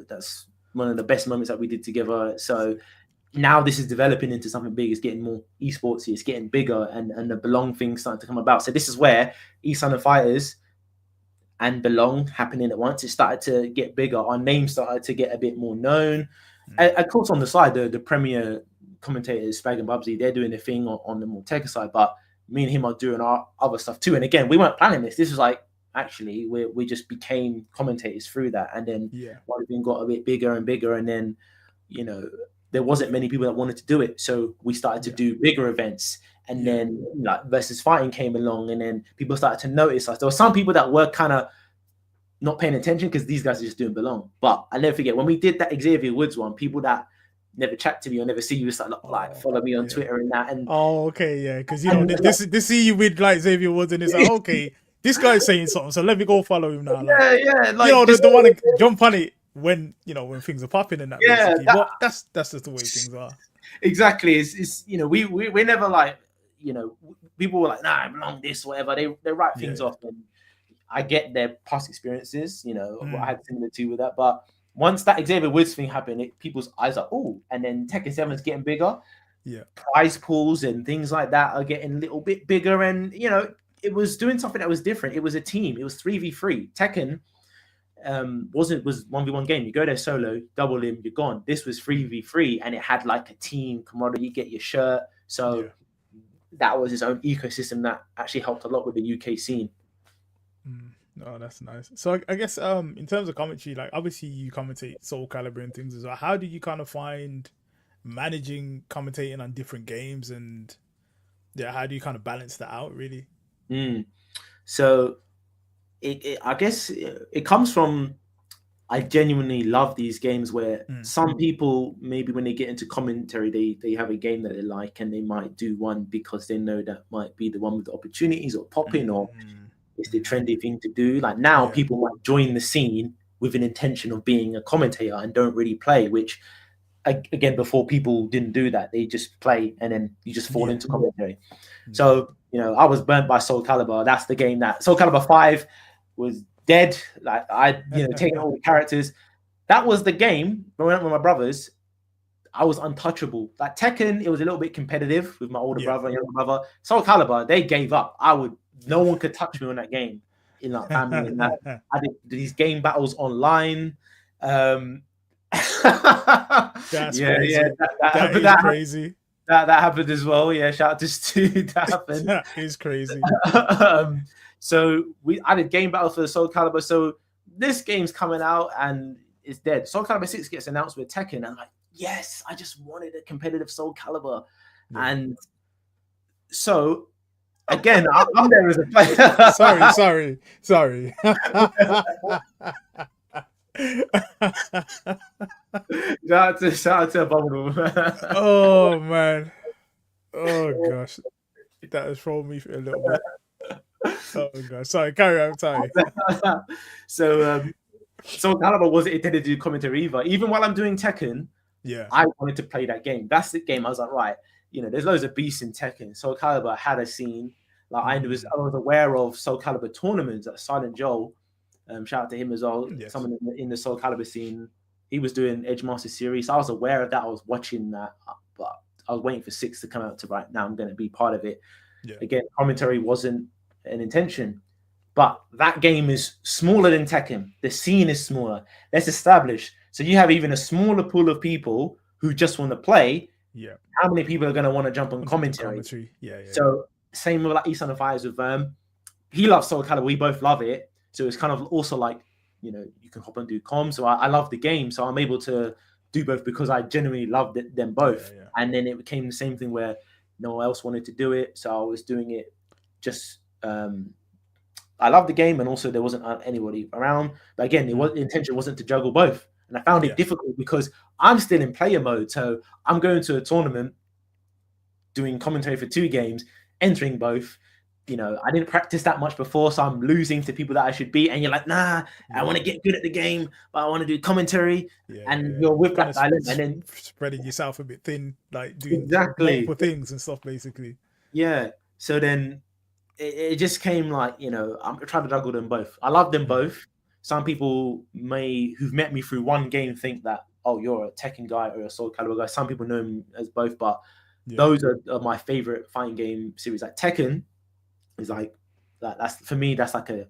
that's one of the best moments that we did together. So now this is developing into something big. It's getting more esportsy. It's getting bigger, and the Belong thing starting to come about. So this is where East London Fighters and Belong happening at once. It started to get bigger. Our name started to get a bit more known. And of course, on the side, the premier commentators, Spag and Bubsy, they're doing their thing on the more tech side. But me and him are doing our other stuff too. And again, we weren't planning this. This was like, actually, we just became commentators through that. And then one thing got a bit bigger and bigger. And then, there wasn't many people that wanted to do it. So we started to do bigger events. And then like Versus Fighting came along, and then people started to notice us. There were some people that were kind of not paying attention because these guys are just doing Belong. But I never forget when we did that Xavier Woods one, people that never chat to me or never see you start like follow me on Twitter and that. And because they see you with like Xavier Woods, and it's like, okay, this guy's saying something, so let me go follow him now. Like, like the one to jump on it when when things are popping and that. But that's just the way things are. Exactly. It's we're never like, people were like, nah, Belong this, whatever. They write things off, and I get their past experiences, what I had similar to with that. But once that Xavier Woods thing happened, people's eyes are, oh, and then Tekken 7 is getting bigger. Prize pools and things like that are getting a little bit bigger, and it was doing something that was different. It was a team. It was 3v3. Tekken was 1v1 game. You go there solo, double him, you're gone. This was 3v3, and it had like a team camaraderie. You get your shirt. So that was its own ecosystem that actually helped a lot with the UK scene. Oh, that's nice. So I guess in terms of commentary, like obviously you commentate Soul Calibur and things as well. How do you kind of find managing commentating on different games, and how do you kind of balance that out really? So I guess it comes from, I genuinely love these games where some people, maybe when they get into commentary, they have a game that they like, and they might do one because they know that might be the one with the opportunities or popping, or it's the trendy thing to do. Like now people might join the scene with an intention of being a commentator and don't really play, which again, before people didn't do that. They just play and then you just fall into commentary. So, I was burnt by Soul Calibur. That's the game that Soul Calibur 5 was dead. Like I, taking all the characters. That was the game growing up with my brothers. I was untouchable. Like Tekken, it was a little bit competitive with my older brother and younger brother. Soul Calibur, they gave up. No one could touch me on that game in like family and that. I did these game battles online. That's crazy. That is crazy. That happened as well. Yeah, shout out to Stu. That happened. That is crazy. So I did game battle for the Soul Calibur. So this game's coming out and it's dead. Soul Calibur 6 gets announced with Tekken. And I'm like, yes, I just wanted a competitive Soul Calibur. Yeah. And so again, I'm there as a player. Sorry. Shout out to Abominable. Oh man. Oh gosh. That has thrown me a little bit. Oh gosh. Sorry, carry on. Sorry. So Soul Calibur wasn't intended to do commentary either. Even while I'm doing Tekken, I wanted to play that game. That's the game. I was like, right, there's loads of beasts in Tekken. Soul Calibur had a scene. Like I was aware of Soul Calibur tournaments at Silent Joel. Shout out to him as well. Yes. Someone in the Soul Calibur scene. He was doing Edgemaster series. So I was aware of that. I was watching that, but I was waiting for 6 to come out to right now. I'm going to be part of it. Yeah. Again, commentary wasn't an intention, but that game is smaller than Tekken. The scene is smaller. Let's establish. So you have even a smaller pool of people who just want to play. Yeah. How many people are going to want to jump on commentary? Yeah. So same with like East Under Fires with he loves Soul Calibur. We both love it. So it's kind of also like, you can hop and do comms. So I love the game. So I'm able to do both because I genuinely loved them both. Yeah. And then it became the same thing where no one else wanted to do it. So I was doing it just, I loved the game and also there wasn't anybody around. But again, the intention wasn't to juggle both. And I found it difficult because I'm still in player mode. So I'm going to a tournament, doing commentary for 2 games, entering both. I didn't practice that much before, so I'm losing to people that I should beat. And you're like, nah, I want to get good at the game, but I want to do commentary. You're with Black Island, and then spreading yourself a bit thin, like doing multiple things and stuff, basically. Yeah. So then it just came like, I'm trying to juggle them both. I love them both. Some people who've met me through one game think that, oh, you're a Tekken guy or a Soul Calibur guy. Some people know him as both, but those are my favorite fighting game series. Like Tekken is like that's for me. That's like a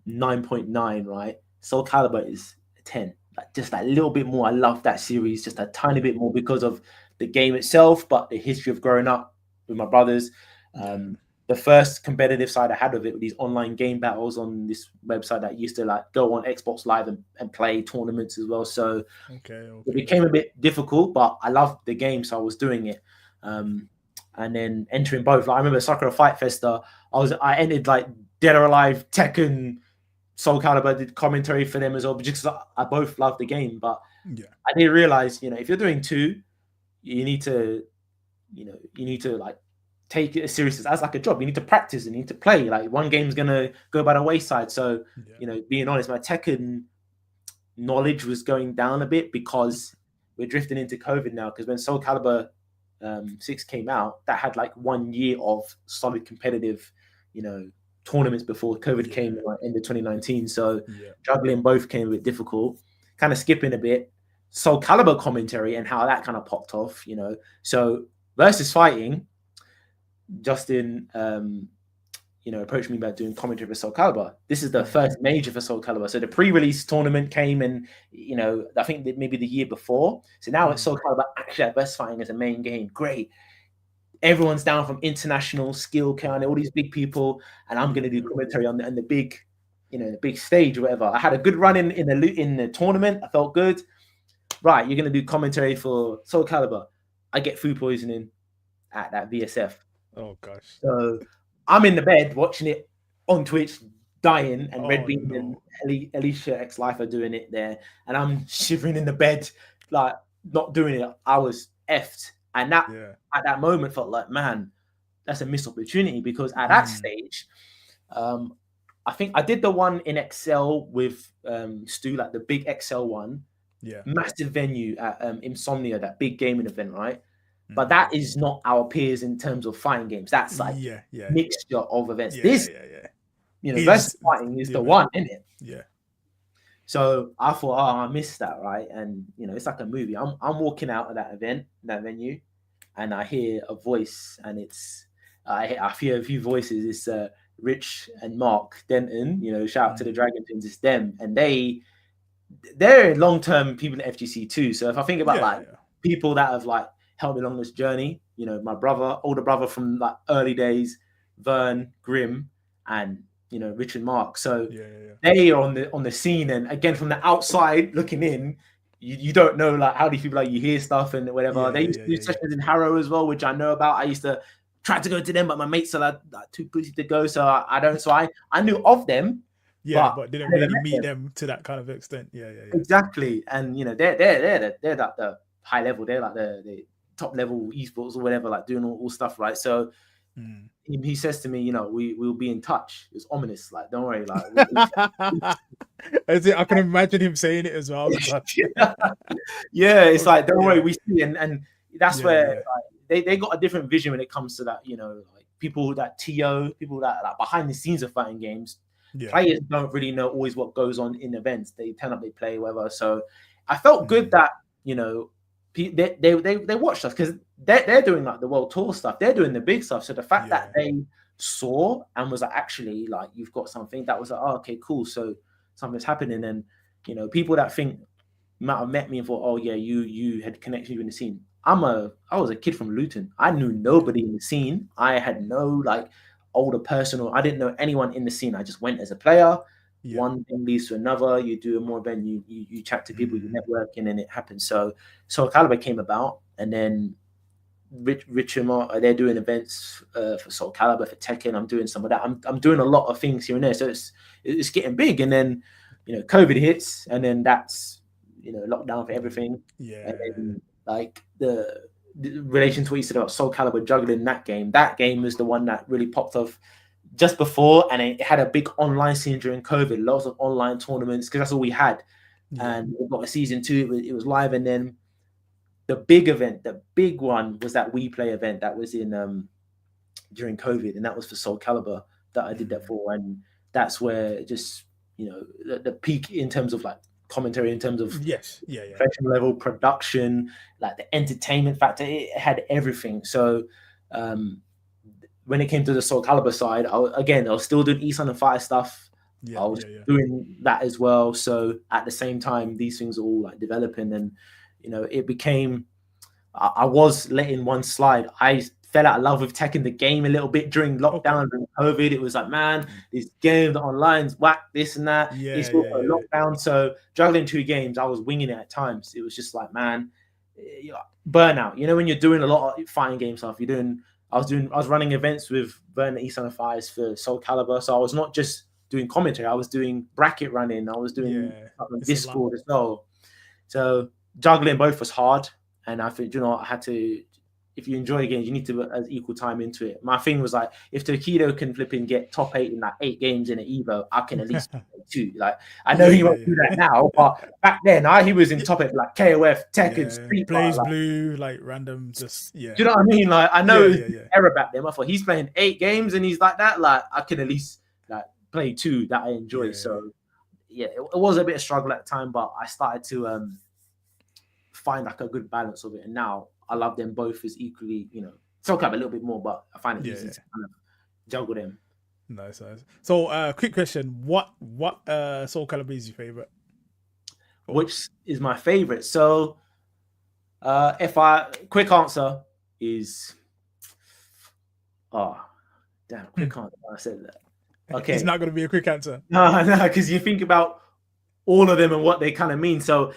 9.9, right? Soul Calibur is a 10, like just that little bit more. I love that series just a tiny bit more because of the game itself, but the history of growing up with my brothers. The first competitive side I had of it with these online game battles on this website that used to like go on Xbox Live and play tournaments as well. So it became a bit difficult, but I loved the game, so I was doing it. And then entering both. Like I remember Sakura Fight Festa. I entered like Dead or Alive, Tekken, Soul Calibur, did commentary for them as well, but just because I both loved the game. But I didn't realize, if you're doing 2, you need to like take it serious as like a job. You need to practice and you need to play. Like one game's gonna go by the wayside. So being honest, my Tekken knowledge was going down a bit because we're drifting into COVID now. Because when Soul Calibur 6 came out, that had like 1 year of solid competitive, tournaments before COVID came like end of 2019. So juggling both came a bit difficult. Kind of skipping a bit. Soul Calibur commentary and how that kind of popped off, So versus fighting, Justin, approached me about doing commentary for Soul Calibur. This is the first major for Soul Calibur. So the pre-release tournament came in, I think that maybe the year before. So now it's Soul Calibur actually at Best Fighting as a main game. Great. Everyone's down from international skill count, all these big people, and I'm going to do commentary on the big, the big stage or whatever. I had a good run in the tournament. I felt good. Right, you're going to do commentary for Soul Calibur. I get food poisoning at that VSF. Oh gosh. So I'm in the bed watching it on Twitch, dying, and Red Bean and Alicia X Life are doing it there, and I'm shivering in the bed, like not doing it. I was effed, and that at that moment felt like, man, that's a missed opportunity because at that stage, I think I did the one in Excel with Stu, like the big Excel one, Yeah. massive venue at Insomnia, that big gaming event, right? But Mhm. that is not our peers in terms of fighting games. That's like Yeah. Yeah. mixture of events. Yeah. This, Yeah. versus Is fighting is the the event. one, isn't it? Yeah. So I thought, oh, I missed that, right? And it's like a movie. I'm walking out of that event, that venue, and I hear a voice, and I hear a few voices. It's Rich and Mark Denton. Shout out to the Dragon Twins. It's them, and they're long term people in FGC too. So if I think about Yeah. like people that have like helped me along this journey, my older brother from like early days, Vern, Grim, and Rich and Mark. So Yeah. they are on the scene, and again from the outside looking in, you don't know like how these people, like, you hear stuff and whatever. Yeah, They used to do sessions in Harrow as well, which I know about. I used to try to go to them, but my mates are like too busy to go, so I don't. So I knew of them, Yeah, but didn't I never really met meet them. them to that kind of extent. Yeah. Exactly, and they're like the high level. They're like the top level esports or whatever, like doing all stuff, right? So he says to me, we'll be in touch. It's ominous, like, don't worry, like. I can imagine him saying it as well. Yeah, it's like, don't worry, we see, and that's where like, they got a different vision when it comes to that. Like people that people that like behind the scenes of fighting games. Yeah. Players don't really know always what goes on in events. They turn up, they play, whatever. So I felt good that they watched us, because they're doing like the world tour stuff. They're doing the big stuff. So the fact that they saw and was like, actually, like, you've got something, that was like, oh, okay, cool. So something's happening. And people that think might have met me and thought, oh yeah, you had connections in the scene. I was a kid from Luton. I knew nobody in the scene. I had no like older person, or I didn't know anyone in the scene. I just went as a player. One thing leads to another. You do a more event, you chat to people, you network, and then it happens. So Soul Calibur came about, and then Rich and Mark, they're doing events for Soul Calibur, for Tekken. I'm doing some of that. I'm doing a lot of things here and there. So it's getting big. And then COVID hits, and then that's lockdown for everything. Yeah. And then, like, the relation to what you said about Soul Calibur juggling, that game was the one that really popped off just before, and it had a big online scene during COVID, lots of online tournaments, because that's all we had. And we got a season 2, it was live. And then the big event, the big one, was that We Play event that was in during COVID, and that was for Soul Calibur that I did that for. And that's where just the peak in terms of like commentary, in terms of professional level production, like the entertainment factor, it had everything. So when it came to the Soul Calibur side, I was still doing East London Fire stuff. I was doing that as well. So at the same time, these things are all like developing, and it became. I was letting one slide. I fell out of love with Tekken, the game, a little bit during lockdown, during COVID. It was like, man, this game, the online's whack, this and that. It's all lockdown. So juggling 2 games, I was winging it at times. It was just like, man, burnout. When you're doing a lot of fighting game stuff, I was running events with Burn East London Fires for Soul Calibur. So I was not just doing commentary, I was doing bracket running, I was doing Discord as well. So juggling both was hard. And I think, I had to, if you enjoy games, you need to put as equal time into it. My thing was like, if Tokido can flip and get top 8 in like 8 games in an Evo, I can at least 2. Like, I know he won't do that now, but back then, he was in top 8 like KOF, Tekken, Street Plays Fighter, Blue, like random, just Do you know what I mean? Like, I know it was era back then. I thought, he's playing 8 games and he's like that. Like, I can at least like play 2 that I enjoy. So it was a bit of struggle at the time, but I started to find like a good balance of it, and now I love them both as equally. Soul Calibur a little bit more, but I find it easy to kind of juggle them. Nice. So, quick question: What Soul Calibur is your favorite? Which is my favorite? So, quick answer is, quick answer. I said that. Okay, it's not going to be a quick answer. No, because you think about all of them and what they kind of mean. So,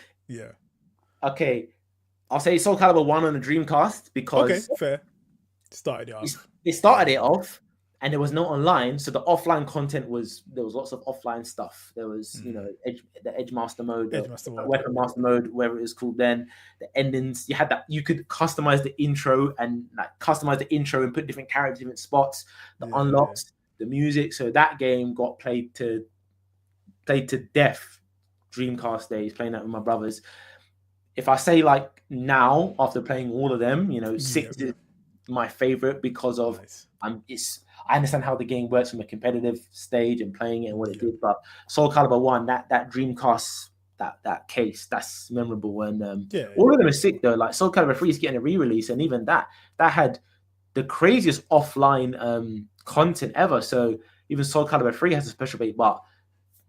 okay, I'll say Soul Calibur 1 on the Dreamcast, because fair. Started it off. It started it off, and there was no online, so the offline content there was lots of offline stuff. There was the Edge Master mode, Weapon Master mode, whatever it was called then. The endings, you had that, you could customize the intro and put different characters in different spots. The unlocks, the music. So that game got played to death. Dreamcast days, playing that with my brothers. If I say like now, after playing all of them, you know, Yeah, 6 yeah. is my favorite because of Nice. I understand how the game works from a competitive stage and playing it and what it Yeah. did. But Soul Calibur 1, that Dreamcast, that case, that's memorable. And Yeah, all yeah. of them are sick though. Like Soul Calibur 3 is getting a re-release, and even that had the craziest offline content ever. So even Soul Calibur 3 has a special bait, but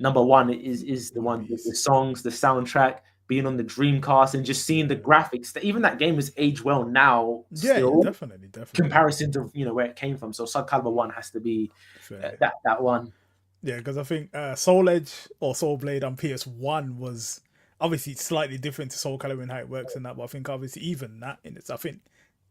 number one is the One one the Piece. songs, the soundtrack, being on the Dreamcast, and just seeing the Yeah. graphics. Even that game is aged well now, Yeah, yeah, still definitely, definitely. comparison to where it came from. So Soul Calibur 1 has to be Fair. that one. Yeah, because I think Soul Edge or Soul Blade on PS1 was obviously slightly different to Soul Calibur and how it works and that, but I think obviously even that in it, I think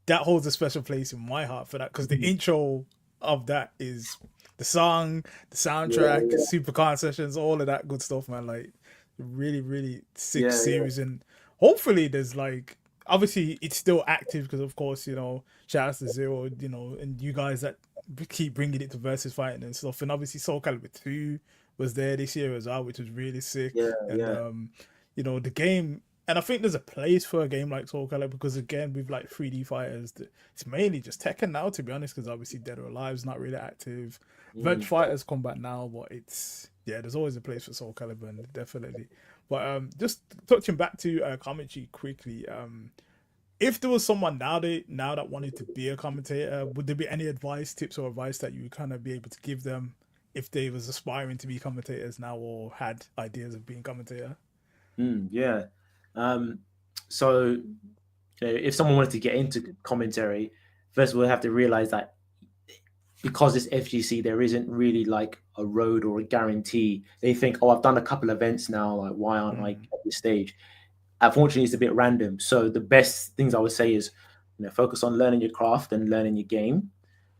that holds a special place in my heart for that because the intro of that is the song, the soundtrack, Yeah, supercar sessions, all of that good stuff, man. Like really, really sick yeah, yeah. series, and hopefully there's like obviously it's still active because of course shout out to Zero, and you guys that keep bringing it to versus fighting and stuff, and obviously Soul Calibur 2 was there this year as well, which was really sick, Yeah, and yeah. the game. And I think there's a place for a game like Soul Calibur because again, with like 3D fighters, it's mainly just Tekken now, to be honest. Because obviously Dead or Alive's not really active. Virtua Mm. Fighters come back now, but there's always a place for Soul Calibur, and definitely. But just touching back to commentary quickly, if there was someone now that wanted to be a commentator, would there be any tips or advice that you would kind of be able to give them if they was aspiring to be commentators now or had ideas of being commentator? Yeah. Um, so if someone wanted to get into commentary, first of all, they have to realize that because it's FGC, there isn't really like a road or a guarantee. They think, oh, I've done a couple events now, like why aren't I Mm, at this stage? Unfortunately, it's a bit random. So the best things I would say is, focus on learning your craft and learning your game,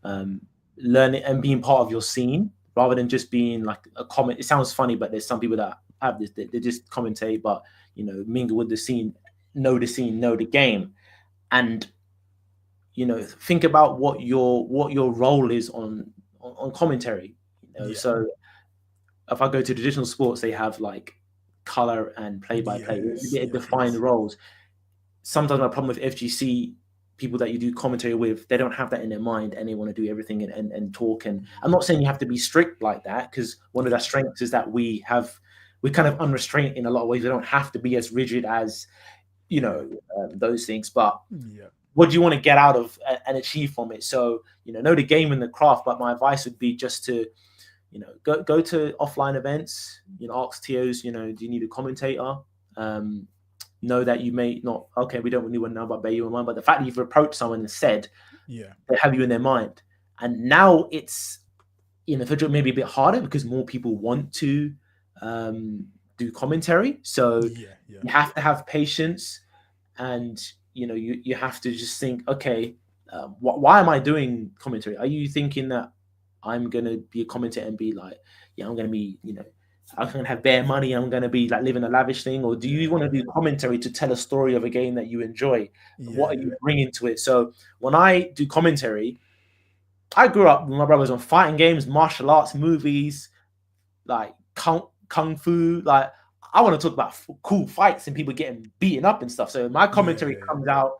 um, learning and being part of your scene rather than just being like a comment. It sounds funny, but there's some people that have this. They just commentate, but mingle with the scene, know the game, and think about what your role is on commentary. yeah. So if I go to traditional sports, they have like color and play by play, Yes. Yes. defined Yes. roles. Sometimes my problem with FGC people that you do commentary with, they don't have that in their mind and they want to do everything and talk. And I'm not saying you have to be strict like that, because one of Yeah. our strengths is that we're kind of unrestrained in a lot of ways. We don't have to be as rigid as those things. But Yeah. what do you want to get out of and achieve from it? So know the game and the craft. But my advice would be just to go to offline events. Ask TOs. Do you need a commentator? Know that you may not. Okay, we don't really want to know about bear you in mind, but the fact that you've approached someone and said Yeah. they have you in their mind, and now it's for maybe a bit harder because more people want to do commentary. So Yeah. Yeah. you have to have patience, and you have to just think, okay, why am I doing commentary? Are you thinking that I'm gonna be a commentator and be like, yeah, I'm gonna be, I'm gonna have bare money, I'm gonna be like living a lavish thing, or do you want to Yeah. do commentary to tell a story of a game that you enjoy? Yeah. What are Yeah. you bringing to it? So when I do commentary, I grew up with my brothers on fighting games, martial arts, movies, like kung fu. Like I want to talk about cool fights and people getting beaten up and stuff. So my Yeah. commentary Yeah. comes out.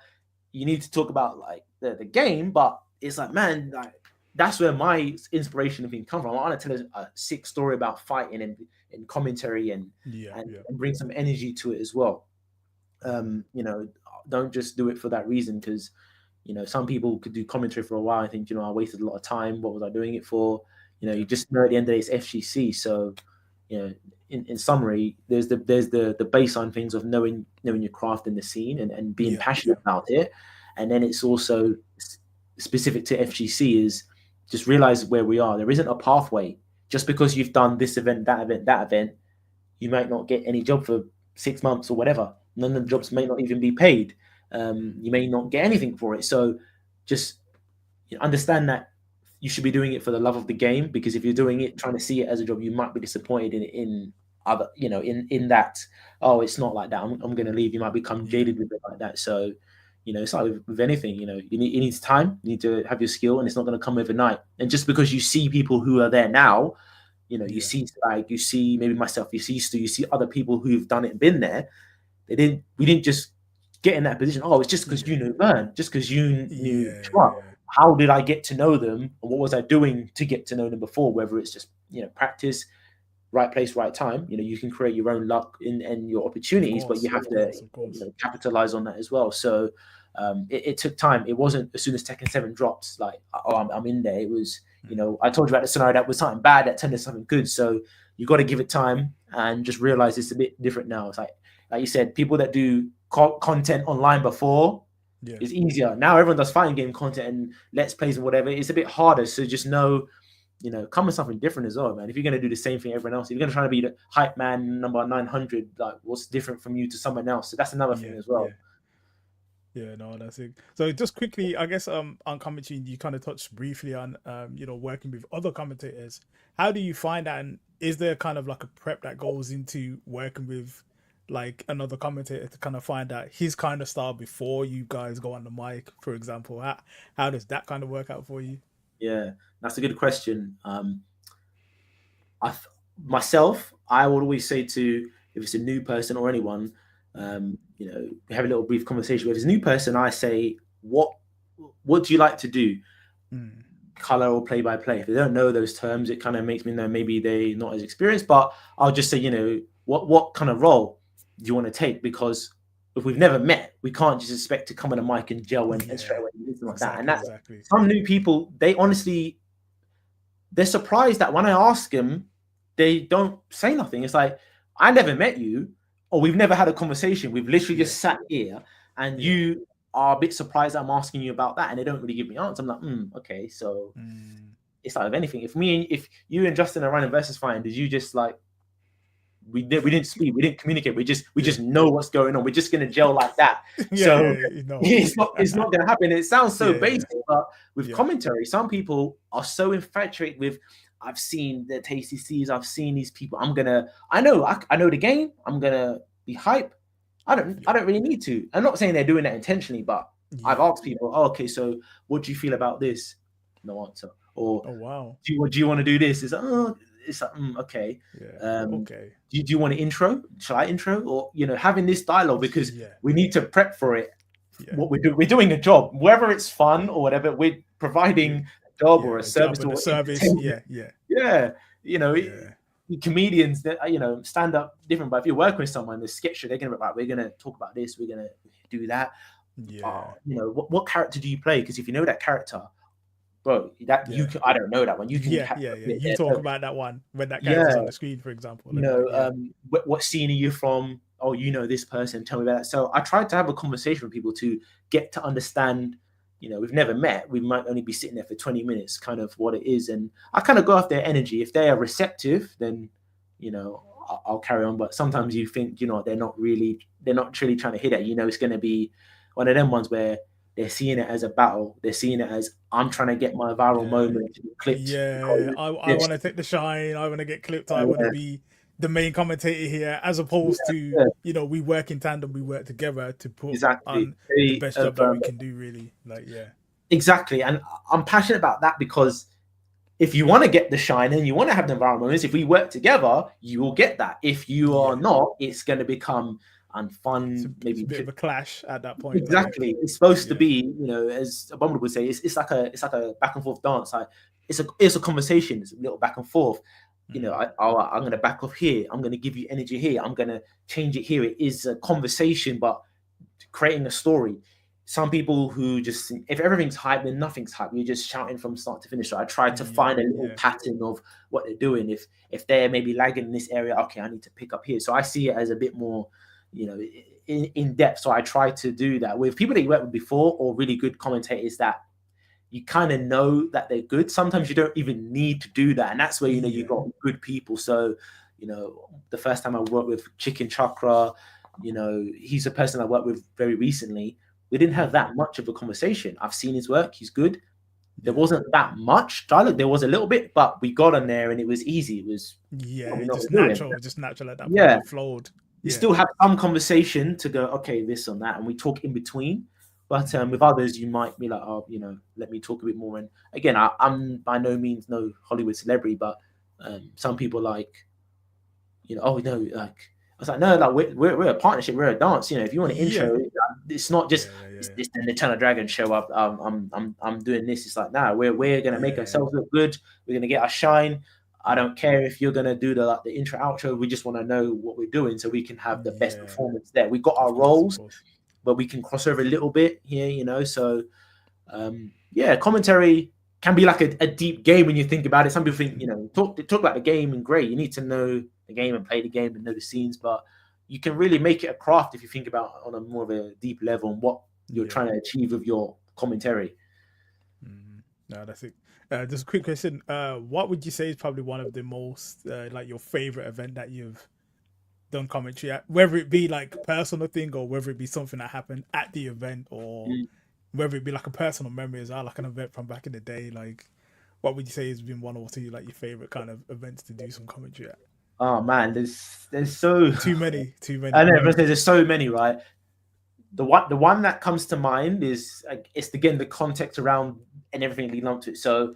You need to talk about like the game, but it's like, man, like that's where my inspiration of being come from. I want to tell a sick story about fighting and commentary Yeah. and, Yeah. and bring some energy to it as well. Don't just do it for that reason, because some people could do commentary for a while and think, I wasted a lot of time. What was I doing it for? You Yeah. just know at the end of the day it's FGC. So, in summary, there's the baseline things of knowing your craft in the scene and being Yeah. Yeah. passionate about it, and then it's also specific to FGC is just realize where we are. There isn't a pathway. Just because you've done this event, that event, that event, you might not get any job for 6 months or whatever. None of the Yeah. jobs may not even be paid. You may not get anything for it. So just understand that you should be doing it for the love of the game, because if you're doing it trying to see it as a job, you might be disappointed in other, in that, oh, it's not like that, I'm going to leave. You might become Yeah. jaded with it like that. So it's like with anything, it needs time. You need to have your skill, and it's not going to come overnight. And just because you see people who are there now, you Yeah. see maybe myself, you see other people who've done it and been there. We didn't just get in that position. Oh, it's just because you knew Vern, just because you knew Trump. Yeah. How did I get to know them, and what was I doing to get to know them before? Whether it's just practice, right place, right time. You can create your own luck and your opportunities, but you have to Of course. capitalize on that as well. So it took time. It wasn't as soon as Tekken 7 drops, like, oh, I'm in there. It was, I told you about the scenario that was something bad that turned into something good. So you got to give it time and just realize it's a bit different now. It's like you said, people that do content online before, it's easier. Now everyone does fighting game content and let's plays and whatever. It's a bit harder. So just know, come with something different as well, man. If you're going to do the same thing everyone else, if you're going to try to be the hype man number 900, like, what's different from you to someone else? So that's another thing as well. Yeah, no, that's it. So just quickly, I guess on commentary, you kind of touched briefly on working with other commentators. How do you find that? And is there kind of like a prep that goes into working with like another commentator to kind of find out his kind of style before you guys go on the mic, for example? How does that kind of work out for you? Yeah, that's a good question. Myself, I would always say to, if it's a new person or anyone, have a little brief conversation. If it's a new person, I say, what do you like to do? Color or play by play. If they don't know those terms, it kind of makes me know maybe they're not as experienced, but I'll just say, what kind of role do you want to take? Because if we've never met, we can't just expect to come on a mic and gel and straight away do something like that. And that's some new people, they're surprised that when I ask them, they don't say nothing. It's like, I never met you, or we've never had a conversation. We've literally just sat here, and you are a bit surprised I'm asking you about that, and they don't really give me answers. I'm like, okay. So it's like, if anything, if you and Justin are running versus fighting, did you just like, we didn't speak, we didn't communicate, we just know what's going on, we're just gonna gel like that. It's not gonna happen. It sounds so basic, but with commentary, some people are so infatuated with, I've seen the TCCs, I've seen these people, I know the game, I'm gonna be hype. I don't really need to. I'm not saying they're doing that intentionally, but I've asked people, okay, so what do you feel about this? No answer. Or, oh wow, do you want to do this? It's like, okay. Okay. Do you want an intro? Shall I intro? Or having this dialogue, because we need to prep for it. What we're doing a job, whether it's fun or whatever. We're providing a job or a service or service. Comedians that stand up different, but if you're working with someone, the sketch show, they're gonna be like, we're gonna talk about this, we're gonna do that. What character do you play? Because if you know that character, bro, I don't know that one. You can you talk about that one when that character's on the screen, for example. What scene are you from? Oh, this person, tell me about that. So I tried to have a conversation with people to get to understand, we've never met, we might only be sitting there for 20 minutes, kind of what it is. And I kind of go off their energy. If they are receptive, then I'll carry on. But sometimes you think, they're not truly trying to hit at you. It's going to be one of them ones where they're seeing it as a battle. They're seeing it as, I'm trying to get my viral moment to be clipped. I want to take the shine. I want to get clipped. I want to be the main commentator here, as opposed to, we work in tandem, we work together to put on the best job that we can do, really. Exactly. And I'm passionate about that, because if you want to get the shine and you want to have the viral moments, if we work together, you will get that. If you are not, it's going to become unfun, maybe a bit of a clash at that point. Exactly. It's supposed to be, as Abominable would say, it's like a back and forth dance. Like it's a conversation. It's a little back and forth. I'm going to back off here. I'm going to give you energy here. I'm going to change it here. It is a conversation, but creating a story. Some people who just, if everything's hype, then nothing's hype. You're just shouting from start to finish. So I try to find a little pattern of what they're doing. If they're maybe lagging in this area, okay, I need to pick up here. So I see it as a bit more, in depth. So I try to do that with people that you worked with before, or really good commentators that you kind of know that they're good. Sometimes you don't even need to do that. And that's where, you got good people. So, the first time I worked with Chicken Chakra, he's a person I worked with very recently. We didn't have that much of a conversation. I've seen his work. He's good. There wasn't that much dialogue. There was a little bit, but we got on there and it was easy. It was just natural. Just natural at that point. It flowed. You still have some conversation to go, okay, this and that, and we talk in between. But with others, you might be like, oh, let me talk a bit more. And again, I'm by no means no Hollywood celebrity, but some people like, oh no, like I was like, no, like we're a partnership, we're a dance. If you want an Yeah. intro, it's not just Yeah. this the Eternal Dragon show up. I'm doing this. It's like, nah, we're gonna make ourselves look good. We're gonna get our shine. I don't care if you're gonna do the intro outro. We just want to know what we're doing so we can have the best performance there. We got our roles, but we can cross over a little bit here, So commentary can be like a deep game when you think about it. Some people think, talk about the game and great. You need to know the game and play the game and know the scenes, but you can really make it a craft if you think about on a more of a deep level and what you're trying to achieve with your commentary. No, that's it. Just a quick question. What would you say is probably one of the most like your favorite event that you've done commentary at, whether it be like a personal thing or whether it be something that happened at the event, or whether it be like a personal memory as well, like an event from back in the day? Like, what would you say has been one or two like your favorite kind of events to do some commentary at? Oh man, there's so too many. I know, but there's so many, right? The one that comes to mind is it's again the context around and everything leading up to it. So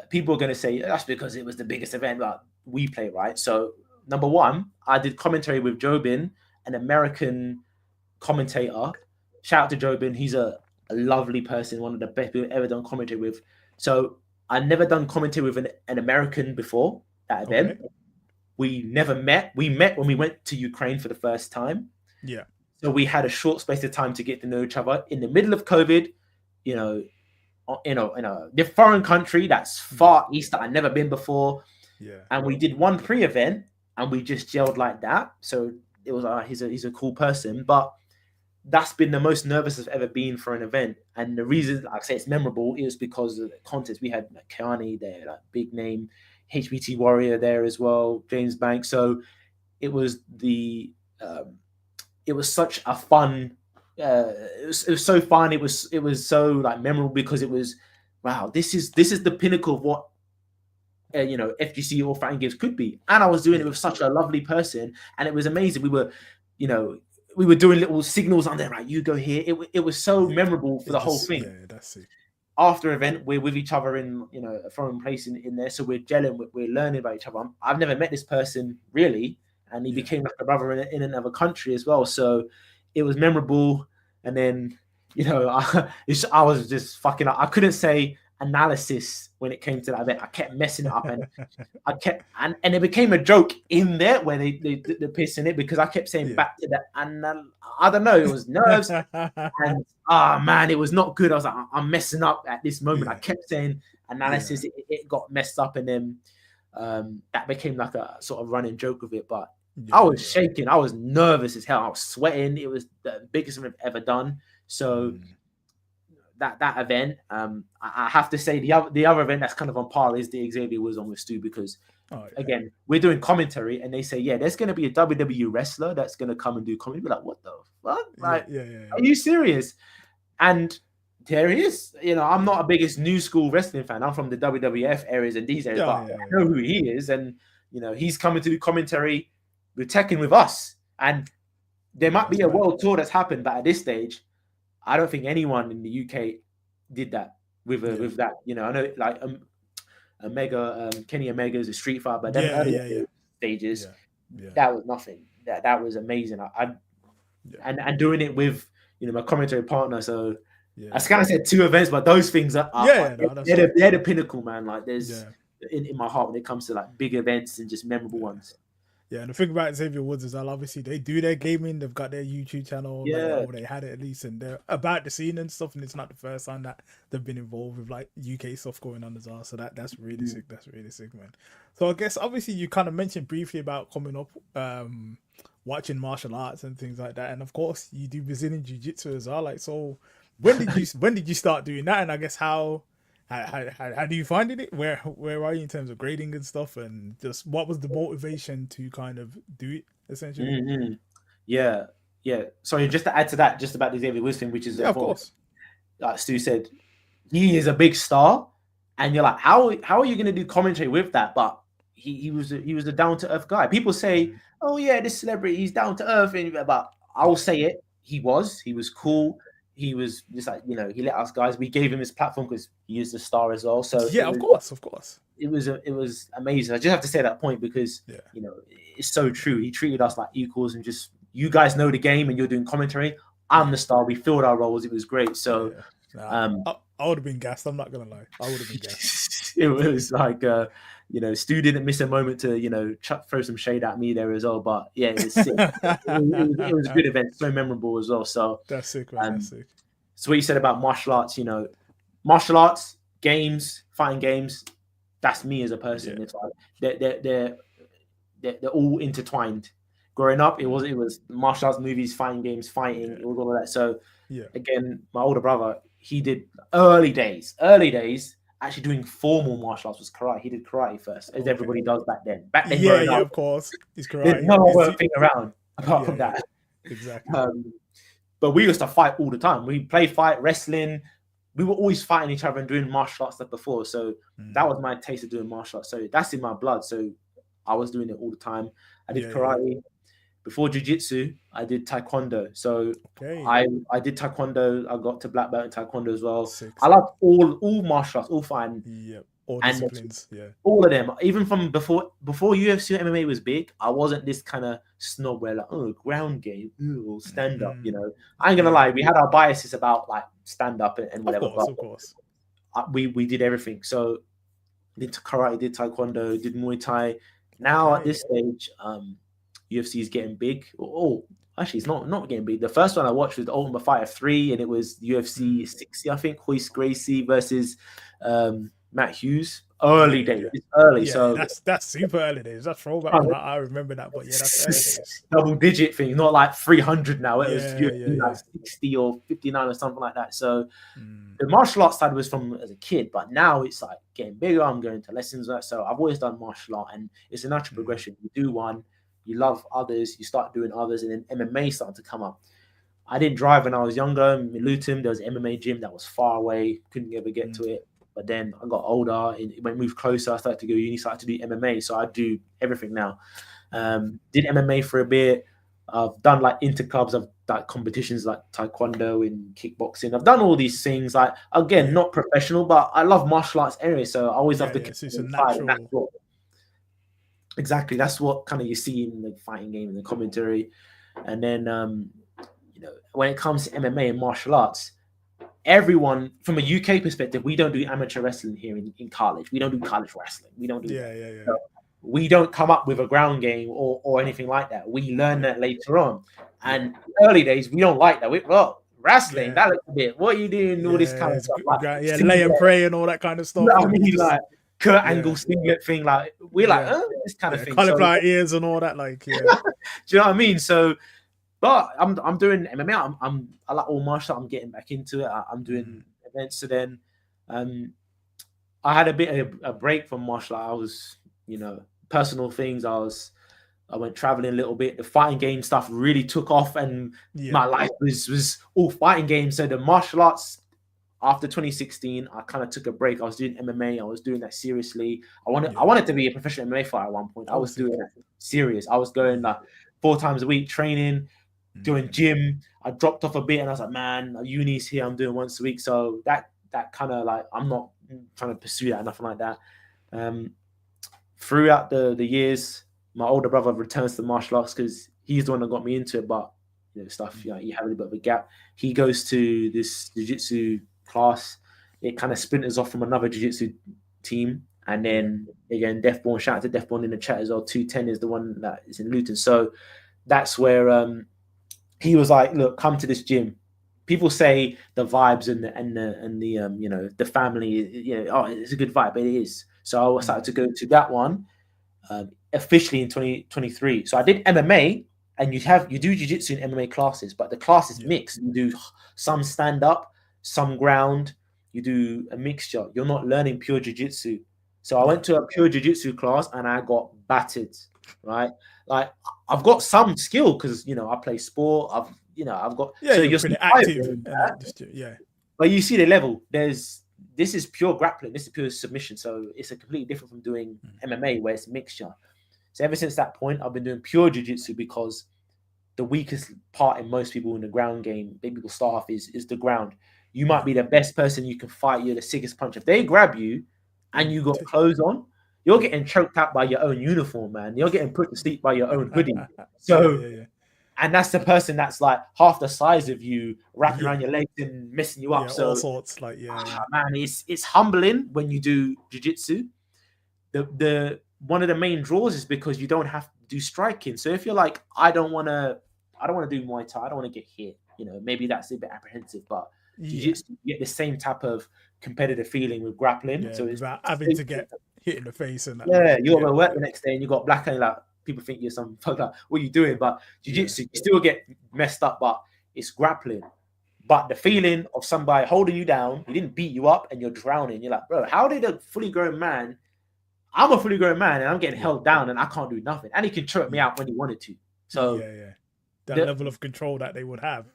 people are going to say that's because it was the biggest event that we play, right? So number one, I did commentary with Jobin, an American commentator. Shout out to Jobin. He's a lovely person, one of the best people I've ever done commentary with. So I've never done commentary with an American before that event. Okay. We never met. We met when we went to Ukraine for the first time. Yeah. So we had a short space of time to get to know each other in the middle of COVID, in a foreign country that's far east that I'd never been before. Yeah. And we did one pre-event and we just gelled like that. So it was he's a cool person, but that's been the most nervous I've ever been for an event. And the reason I say it's memorable is because of the context. We had like Keani there, like big name, HBT Warrior there as well, James Banks. So it was it was such a fun. It was so fun. It was so like memorable because it was, wow, this is the pinnacle of what FGC or fighting games could be. And I was doing it with such a lovely person, and it was amazing. We were doing little signals on there, right? You go here. It was so memorable for the whole thing. Yeah, that's it. After event, we're with each other in a foreign place in there, so we're gelling, we're learning about each other. I've never met this person really, and he became like a brother in another country as well. So it was memorable. And then I was just fucking up. I couldn't say analysis when it came to that event. I kept messing it up, and and it became a joke in there where they're pissing it because I kept saying back to that, and I don't know, it was nerves, and man, it was not good. I was like, I'm messing up at this moment. I kept saying analysis, it got messed up, and then that became like a sort of running joke of it. But I was shaking, I was nervous as hell, I was sweating. It was the biggest I've ever done. So that event, I have to say the other event that's kind of on par is the Xavier was on with Stu, because again, we're doing commentary and they say, there's going to be a WWE wrestler that's going to come and do commentary. We're like, what the fuck? Like, are you serious? And there he is. I'm not a biggest new school wrestling fan. I'm from the WWF areas and these areas, but I know who he is. And, he's coming to do commentary with Tekken with us. And there might be a world tour that's happened, but at this stage, I don't think anyone in the UK did that with that. I know like Omega, Kenny Omega is a street fighter, but then early stages, that was nothing. That was amazing. And doing it with my commentary partner. So I kind of said two events, but those things are they're the pinnacle, man. Like there's in my heart when it comes to like big events and just memorable ones. Yeah, and the thing about Xavier Woods is that obviously they do their gaming, they've got their YouTube channel, or they had it at least, and they're about the scene and stuff, and it's not the first time that they've been involved with like UK stuff going on as well. So that's really sick. That's really sick, man. So I guess obviously you kind of mentioned briefly about coming up, watching martial arts and things like that, and of course you do Brazilian Jiu-Jitsu as well. Like, so when did you start doing that? And I guess how do you find it? Where are you in terms of grading and stuff, and just what was the motivation to kind of do it essentially? Yeah. Sorry, just to add to that, just about the Xavier Woods thing, which is of course, like Stu said, he is a big star, and you're like, how are you going to do commentary with that? But he was a down to earth guy. People say, oh yeah, this celebrity, he's down to earth, but I will say it, he was cool. he was just like, he let us guys. We gave him his platform because he is a star as well. So Yeah, of course. it was amazing. I just have to say that point because Yeah. it's so true. He treated us like equals and just, you guys know the game and you're doing commentary. I'm the star. We filled our roles. It was great. So I would have been gassed. I'm not gonna lie. I would have been gassed. it was like Stu didn't miss a moment to throw some shade at me there as well. But yeah, it was sick. it was a good event, so memorable as well. So that's sick, man. That's sick. So what you said about martial arts, martial arts games, fighting games, that's me as a person. It's like they're all intertwined. Growing up, it was martial arts movies, fighting games, fighting. It was all of that. So again, my older brother, he did early days, actually doing formal martial arts was karate. He did karate first, as everybody does back then. Yeah, of course. He's karate. There's no other thing around apart from that. Exactly. But we used to fight all the time. We play fight, wrestling. We were always fighting each other and doing martial arts stuff before. So that was my taste of doing martial arts. So that's in my blood. So I was doing it all the time. I did karate. Before jiu-jitsu, I did taekwondo. So I did taekwondo. I got to black belt in taekwondo as well. I love all martial arts, all fighting. Yeah, all disciplines. All of them. Even from before UFC and MMA was big, I wasn't this kind of snob where like, ground game, stand up. I ain't gonna lie. We had our biases about like stand up and whatever. Of course. We did everything. So did karate, did taekwondo, did Muay Thai. Now at this stage, UFC is getting big. Actually, it's not getting big. The first one I watched was the Ultimate Fighter 3, and it was UFC 60, I think, Royce Gracie versus Matt Hughes. Early days. It's early. So that's super early days. That's throwback. I remember that, but that's early days. Double digit thing, not like 300 now. It was UFC like 60 or 59 or something like that. So the martial arts side was from as a kid, but now it's like getting bigger. I'm going to lessons. So I've always done martial art, and it's a natural progression. You do one, you love others, you start doing others, and then MMA started to come up. I didn't drive when I was younger. In Luton, there was an MMA gym that was far away, couldn't ever get to it. But then I got older, and when I moved closer, I started to go uni, started to do MMA. So I do everything now. Did MMA for a bit. I've done like interclubs, I've done competitions like taekwondo and kickboxing. I've done all these things. Like again, not professional, but I love martial arts anyway. So I always love the so it's a natural. Exactly, that's what kind of you see in the fighting game and the commentary. And then when it comes to MMA and martial arts, everyone from a UK perspective, we don't do amateur wrestling here in college. We don't do college wrestling. We don't do So we don't come up with a ground game or anything like that. We learn that later on. And early days, we don't like that. Wrestling, that looks a bit. What are you doing? All this kind of stuff. Like, lay and pray and all that kind of stuff. You know what I mean? Like Kurt Angle singlet thing. Like we're like, this kind of thing. Cauliflower ears and all that. Like, do you know what I mean? So. But I'm doing MMA. I like all martial arts. I'm getting back into it. I'm doing events. So then, I had a bit of a break from martial arts. I was, personal things. I went traveling a little bit. The fighting game stuff really took off, and my life was all fighting games. So the martial arts after 2016, I kind of took a break. I was doing MMA. I was doing that seriously. I wanted to be a professional MMA fighter at one point. I was doing that serious. I was going like 4 times a week training. Doing gym, I dropped off a bit, and I was like, "Man, uni's here. I'm doing once a week." So that kind of like I'm not trying to pursue that, nothing like that. Throughout the years, my older brother returns to martial arts because he's the one that got me into it. But you have a little bit of a gap. He goes to this jiu-jitsu class. It kind of splinters off from another jiu-jitsu team, and then again, Deathborn. Shout out to Deathborn in the chat as well. 210 is the one that is in Luton. So that's where he was like, look, come to this gym. People say the vibes and the family, it's a good vibe, but it is. So I started to go to that one officially in 2023. So I did MMA, and you do jiu-jitsu and MMA classes, but the class is mixed. You do some stand up, some ground. You do a mixture. You're not learning pure jiu-jitsu. So I went to a pure jiu-jitsu class, and I got battered. Right, like I've got some skill because I play sport. I've got so you're pretty active. But you see the level. This is pure grappling. This is pure submission. So it's a completely different from doing MMA where it's mixture. So ever since that point, I've been doing pure jiu-jitsu because the weakest part in most people in the ground game, big people start off is the ground. You might be the best person you can fight. You're the sickest puncher. If they grab you and you got clothes on, you're getting choked out by your own uniform, man. You're getting put to sleep by your own hoodie. So, and that's the person that's like half the size of you, wrapping around your legs and messing you up. So all sorts, like man, it's humbling when you do jiu-jitsu. The one of the main draws is because you don't have to do striking. So if you're like, I don't want to do Muay Thai, I don't want to get hit, maybe that's a bit apprehensive, but jiu-jitsu, you get the same type of competitive feeling with grappling. So it's having to get hit in the face and that. You got to work the next day and you got black and like people think you're some fuck like, what are you doing? But jiu-jitsu, you still get messed up, but it's grappling. But the feeling of somebody holding you down, he didn't beat you up and you're drowning. You're like, bro, how did a fully grown man? I'm a fully grown man and I'm getting held down and I can't do nothing. And he can choke me out when he wanted to. So that level of control that they would have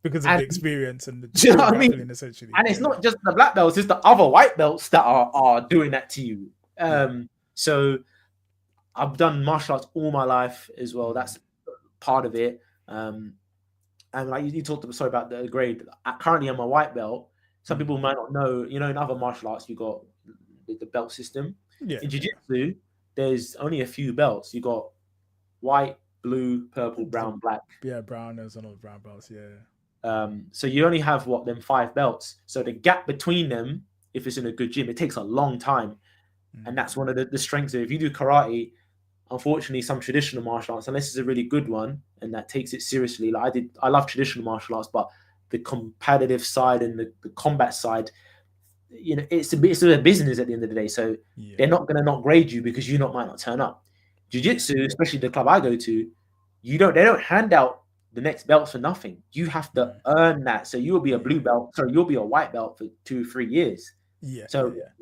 because of the experience and the you know what I mean? Essentially. And it's not just the black belts, it's the other white belts that are doing that to you. So I've done martial arts all my life as well. That's part of it. And like you talked about the grade. Currently, I'm a white belt. Some people might not know. In other martial arts, you got the belt system. In jiu-jitsu, there's only a few belts. You got white, blue, purple, brown, black. Yeah, brown. There's another brown belts. So you only have them 5 belts. So the gap between them, if it's in a good gym, it takes a long time, and that's one of the strengths. If you do karate, unfortunately, some traditional martial arts, unless it's a really good one and that takes it seriously, like I love traditional martial arts, but the competitive side and the combat side, it's a business at the end of the day. So they're not going to not grade you because you might not turn up. Jiu-jitsu, especially the club I go to, they don't hand out the next belts for nothing. You have to earn that. So you'll be a blue belt. Sorry, you'll be a white belt for 2 or 3 years. Get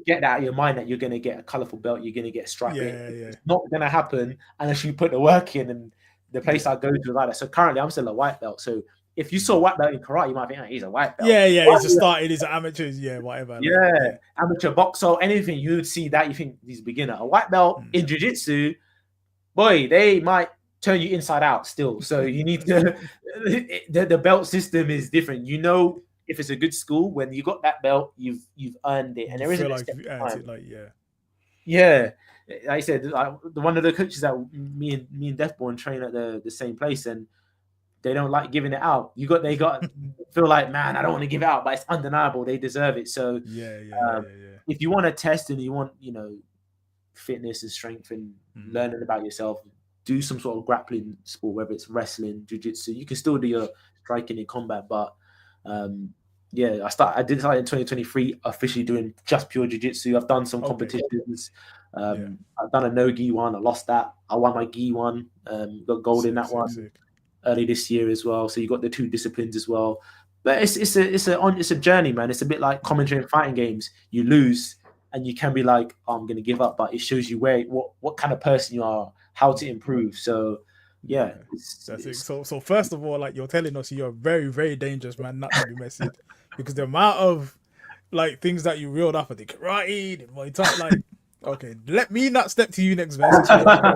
that out of your mind that you're going to get a colorful belt. You're going to get a stripe. It's not going to happen unless you put the work in. And the place I go to like that. So currently, I'm still a white belt. So if you saw a white belt in karate, you might think, he's a white belt. He's just started. He's an amateur. Whatever. Amateur boxer, anything, you would see that you think he's a beginner. A white belt in jiu-jitsu, boy, they might turn you inside out still. So you need to. The belt system is different. If it's a good school, when you got that belt, you've earned it, and there isn't like you've earned it. Like I said, one of the coaches that me and Deathborn train at the same place, and they don't like giving it out. They got feel like, man, I don't want to give it out, but it's undeniable. They deserve it. So if you want to test and you want fitness and strength and learning about yourself, do some sort of grappling sport, whether it's wrestling, jiu-jitsu. You can still do your striking in combat, but I did start in 2023 officially doing just pure jiu-jitsu. I've done some competitions. I've done a no gi one. I lost that. I won my gi one. Got gold in that one early this year as well. So you got the 2 disciplines as well. But it's a journey, man. It's a bit like commentary and fighting games. You lose and you can be like, I'm going to give up, but it shows you what kind of person you are, how to improve. So that's it. So first of all, like, you're telling us you're a very, very dangerous man not to be messing, because the amount of like things that you reeled off at the karate, the Muay Thai, like, okay, let me not step to you next message.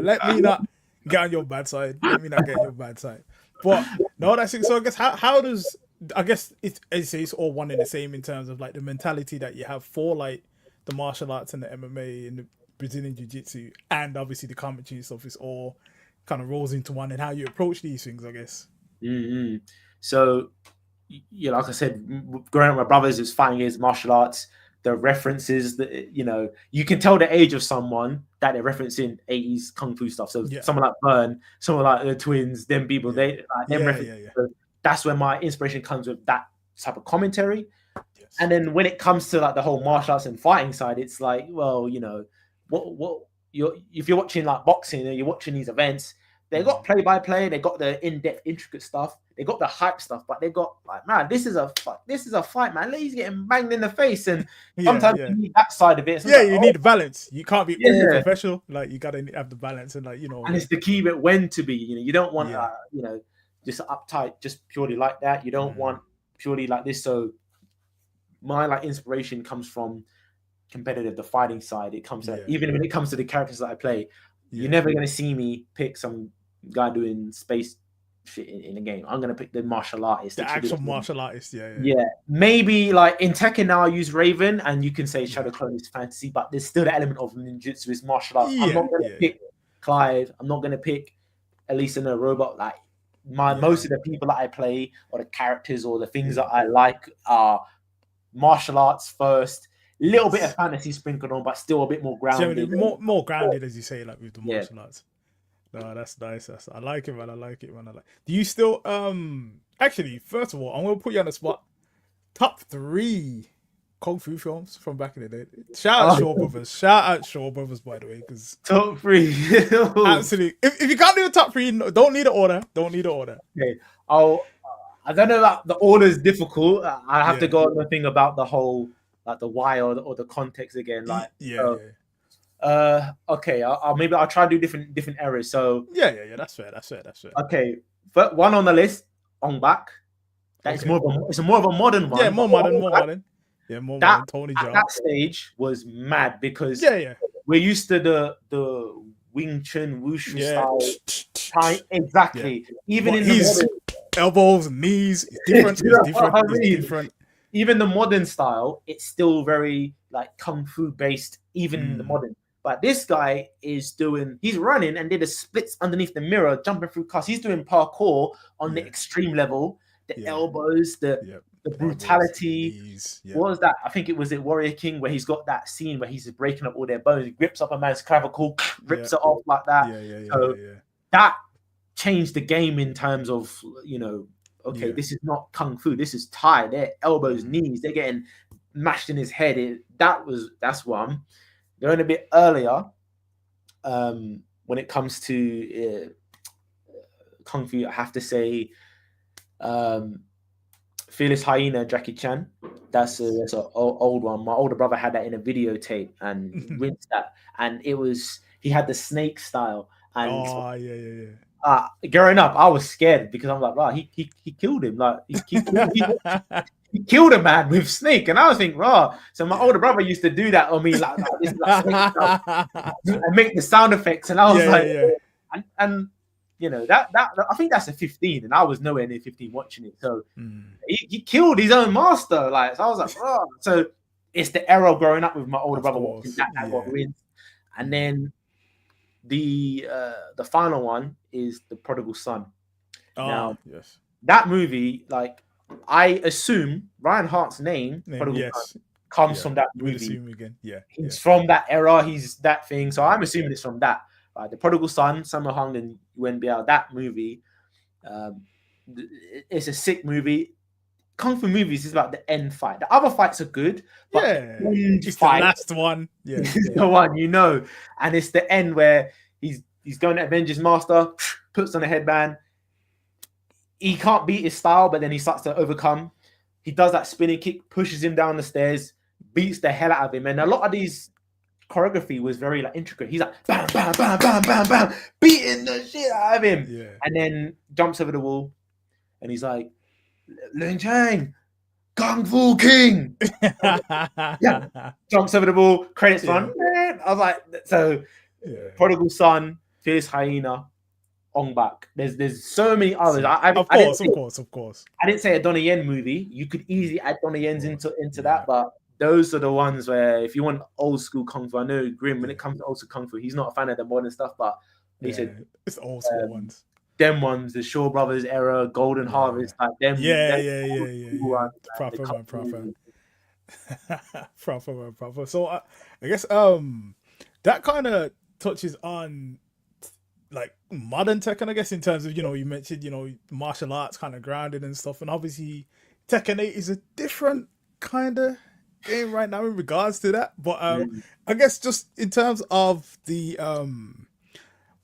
Let me not get on your bad side. Let me not get on your bad side. But no, that's it. So I guess how does it's all one and the same in terms of like the mentality that you have for like the martial arts and the MMA and the Brazilian Jiu-Jitsu and obviously the commentary stuff is all kind of rolls into one, and how you approach these things, I guess. So, like I said, growing up with my brothers, it was fighting games, martial arts. The references that you can tell the age of someone that they're referencing 80s kung fu stuff. So someone like Byrne, someone like the twins, them people, they like them references. So that's where my inspiration comes with that type of commentary. And then when it comes to like the whole martial arts and fighting side, it's like, well, if you're watching like boxing and you're watching these events, they got play-by-play, they got the in-depth, intricate stuff, they got the hype stuff, but they got like, man, this is a fight, man. He's getting banged in the face, and sometimes you need that side of it. You need the balance. You can't be all professional. Like, you gotta have the balance, and like and it's the key bit when to be. You don't want just uptight, just purely like that. You don't want purely like this. So my like inspiration comes from competitive, the fighting side. It comes to even when it comes to the characters that I play, you're never going to see me pick some guy doing space in the game. I'm gonna pick the martial artist. The actual martial artist, Yeah, maybe like in Tekken now I use Raven, and you can say Shadow Yeah. Clone is fantasy, but there's still the element of ninjutsu is martial arts. I'm not gonna Yeah. pick Clive. I'm not gonna pick Elisa no Robot. Like most of the people that I play or the characters or the things that I like are martial arts first. Little bit of fantasy sprinkled on, but still a bit more grounded. More grounded, as you say, like with the Yeah. martial arts. No, that's nice. I like it, man. I like it, man. Do you still actually? First of all, I'm gonna put you on the spot. Top 3 kung fu films from back in the day. Shout out Shaw Brothers. Shout out Shaw Brothers, by the way, because Top 3. absolutely. If you can't do the top 3, don't need an order. Don't need an order. Okay. I don't know that the order is difficult. I have to go on the thing about the whole like the why or the context again. Like okay, I'll try to do different eras. So yeah, that's fair. Okay, but one on the list, on back. That's more of a modern one. Yeah, more modern. Yeah, more modern. Tony Jaa. That stage was mad because we're used to the Wing Chun Wushu style. Exactly. Even in the modern, elbows, knees, different. It's different. Even the modern style, it's still very like kung fu based. Even in the modern. But this guy he's running and did a splits underneath the mirror, jumping through cars. He's doing parkour on the extreme level, the elbows, the brutality. What was that? I think it was Warrior King where he's got that scene where he's breaking up all their bones. He grips up a man's clavicle, rips it off like that. That changed the game in terms of, this is not kung fu. This is Thai. Their elbows, knees, they're getting mashed in his head. That's one. Going a bit earlier, when it comes to kung fu, I have to say, Fearless Hyena, Jackie Chan. That's an old one. My older brother had that in a videotape and rinsed that, and he had the snake style. And growing up, I was scared because I'm like, wow, he killed him. Like he killed a man with snake, and I was thinking, raw. So my older brother used to do that on me, like this, like snake stuff, and make the sound effects, and I was and that I think that's a 15, and I was nowhere near 15 watching it. So he killed his own master, like. So I was like, raw. So it's the era of growing up with my older brother watching that got rinsed, and then the final one is The Prodigal Son. Now, that movie, like. I assume Ryan Hart's name comes from that movie. He's from that era. He's that thing. So I'm assuming it's from that. The Prodigal Son, Sammo Hung and Yuen Biao, that movie. It's a sick movie. Kung Fu movies is about the end fight. The other fights are good, but it's the last one. The one, and it's the end where he's going to avenge his master, puts on a headband. He can't beat his style, but then he starts to overcome. He does that spinning kick, pushes him down the stairs, beats the hell out of him. And a lot of these choreography was very like intricate. He's like bam, bam, bam, bam, bam, bam, beating the shit out of him. And then jumps over the wall, and he's like, Lin Chang, Kung Fu King. Jumps over the wall, credits run. I was like, so Prodigal Son, Fierce Hyena, Ong Bak. There's so many others. Of course. I didn't say a Donnie Yen movie. You could easily add Donnie Yen's into that, but those are the ones where if you want old school kung fu, I know Grim when it comes to old school kung fu, he's not a fan of the modern stuff, but he said it's old school ones. Them ones, the Shaw Brothers era, Golden Harvest, like them. Proper. So I guess that kind of touches on like modern Tekken, I guess, in terms of, you mentioned, martial arts kind of grounded and stuff. And obviously Tekken 8 is a different kind of game right now in regards to that. But I guess just in terms of the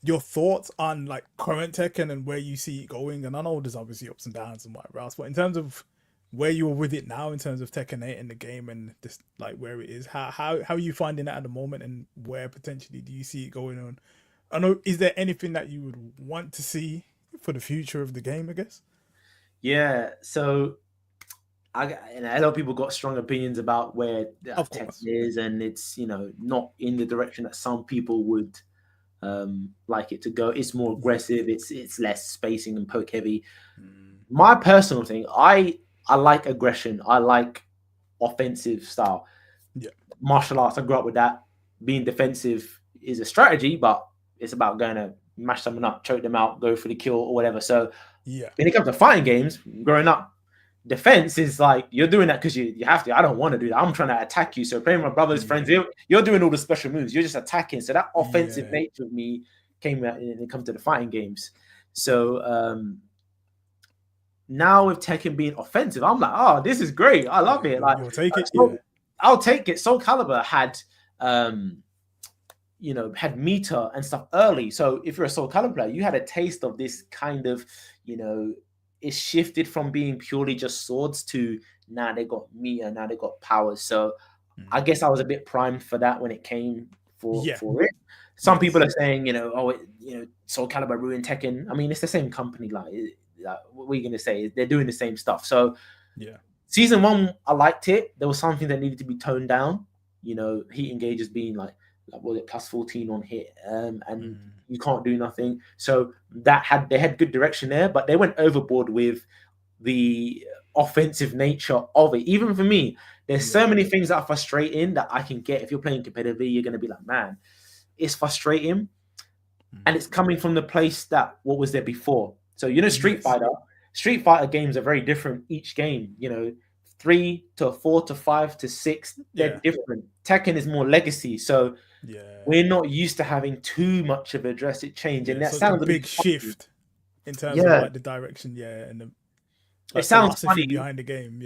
your thoughts on like current Tekken and where you see it going. And I know there's obviously ups and downs and whatever else, but in terms of where you are with it now, in terms of Tekken 8 in the game and just like where it is, how are you finding that at the moment, and where potentially do you see it going on? I know, is there anything that you would want to see for the future of the game, I guess? Yeah, so a lot of people got strong opinions about where Tekken is, and it's, not in the direction that some people would like it to go. It's more aggressive. It's less spacing and poke heavy. Mm. My personal thing, I like aggression. I like offensive style. Yeah. Martial arts, I grew up with that. Being defensive is a strategy, but it's about going to mash someone up, choke them out, go for the kill or whatever. So Yeah. when it comes to fighting games, growing up, defense is like you're doing that because you have to. I don't want to do that. I'm trying to attack you. So playing with my brother's friends, you're doing all the special moves. You're just attacking. So that offensive nature of me came out when it comes to the fighting games. So now with Tekken being offensive, I'm like, oh, this is great. I love it. Like you'll take it. I'll take it. Soul Calibur had had meter and stuff early. So if you're a Soul Calibur player, you had a taste of this kind of, it shifted from being purely just swords to now they got meter, now they got powers. So I guess I was a bit primed for that when it came for it. Some people are saying, Soul Calibur ruined Tekken. I mean, it's the same company. Like what are you gonna say? They're doing the same stuff. So season 1, I liked it. There was something that needed to be toned down. Heat engages being like was it plus 14 on hit, and you can't do nothing. So they had good direction there, but they went overboard with the offensive nature of it. Even for me, there's so many things that are frustrating that I can get. If you're playing competitively, you're going to be like, man, it's frustrating. And it's coming from the place that what was there before. So, Street Fighter games are very different each game, 3 to 4 to 5 to 6, they're different. Tekken is more legacy. So we're not used to having too much of a drastic change. And that sounds a big shift in terms of like the direction, and the it sounds funny behind the game,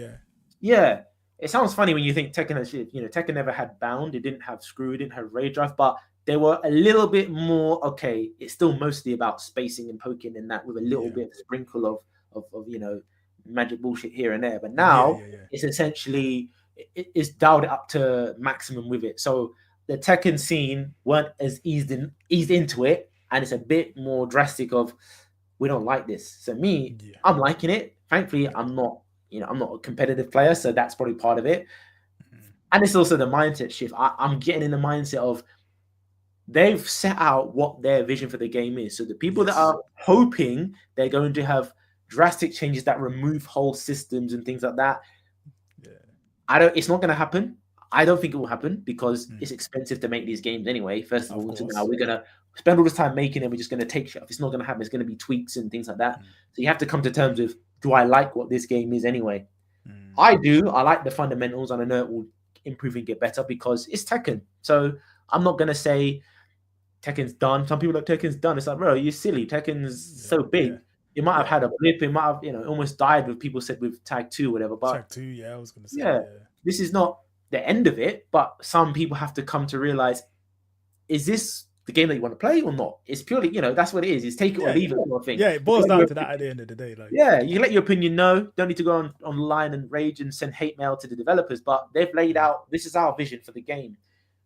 Yeah. It sounds funny when you think Tekken Tekken never had bound, it didn't have screw, it didn't have rage drive, but they were a little bit more it's still mostly about spacing and poking and that with a little bit of sprinkle of magic bullshit here and there. But now it's essentially it's dialed it up to maximum with it. So the Tekken scene weren't as eased into it, and it's a bit more drastic of we don't like this. So I'm liking it. Thankfully, I'm not a competitive player, so that's probably part of it. And it's also the mindset shift. I'm getting in the mindset of they've set out what their vision for the game is. So the people that are hoping they're going to have drastic changes that remove whole systems and things like that, it's not going to happen. I don't think it will happen because it's expensive to make these games anyway. First of all, so now we're going to spend all this time making them. We're just going to take shit off. It's not going to happen. It's going to be tweaks and things like that. So you have to come to terms with, do I like what this game is anyway? I do. I like the fundamentals, and I know it will improve and get better because it's Tekken. So I'm not going to say Tekken's done. Some people are like, Tekken's done. It's like, bro, you're silly. Tekken's so big. It might have had a blip. It might have, almost died with people said with Tag 2 or whatever. But Tag 2, I was going to say. This is not the end of it, but some people have to come to realize, is this the game that you want to play or not? It's purely, that's what it is. It's take it or leave it sort of thing. Yeah, it boils down to that at the end of the day. Like, you can let your opinion know. Don't need to go online and rage and send hate mail to the developers, but they've laid out, this is our vision for the game.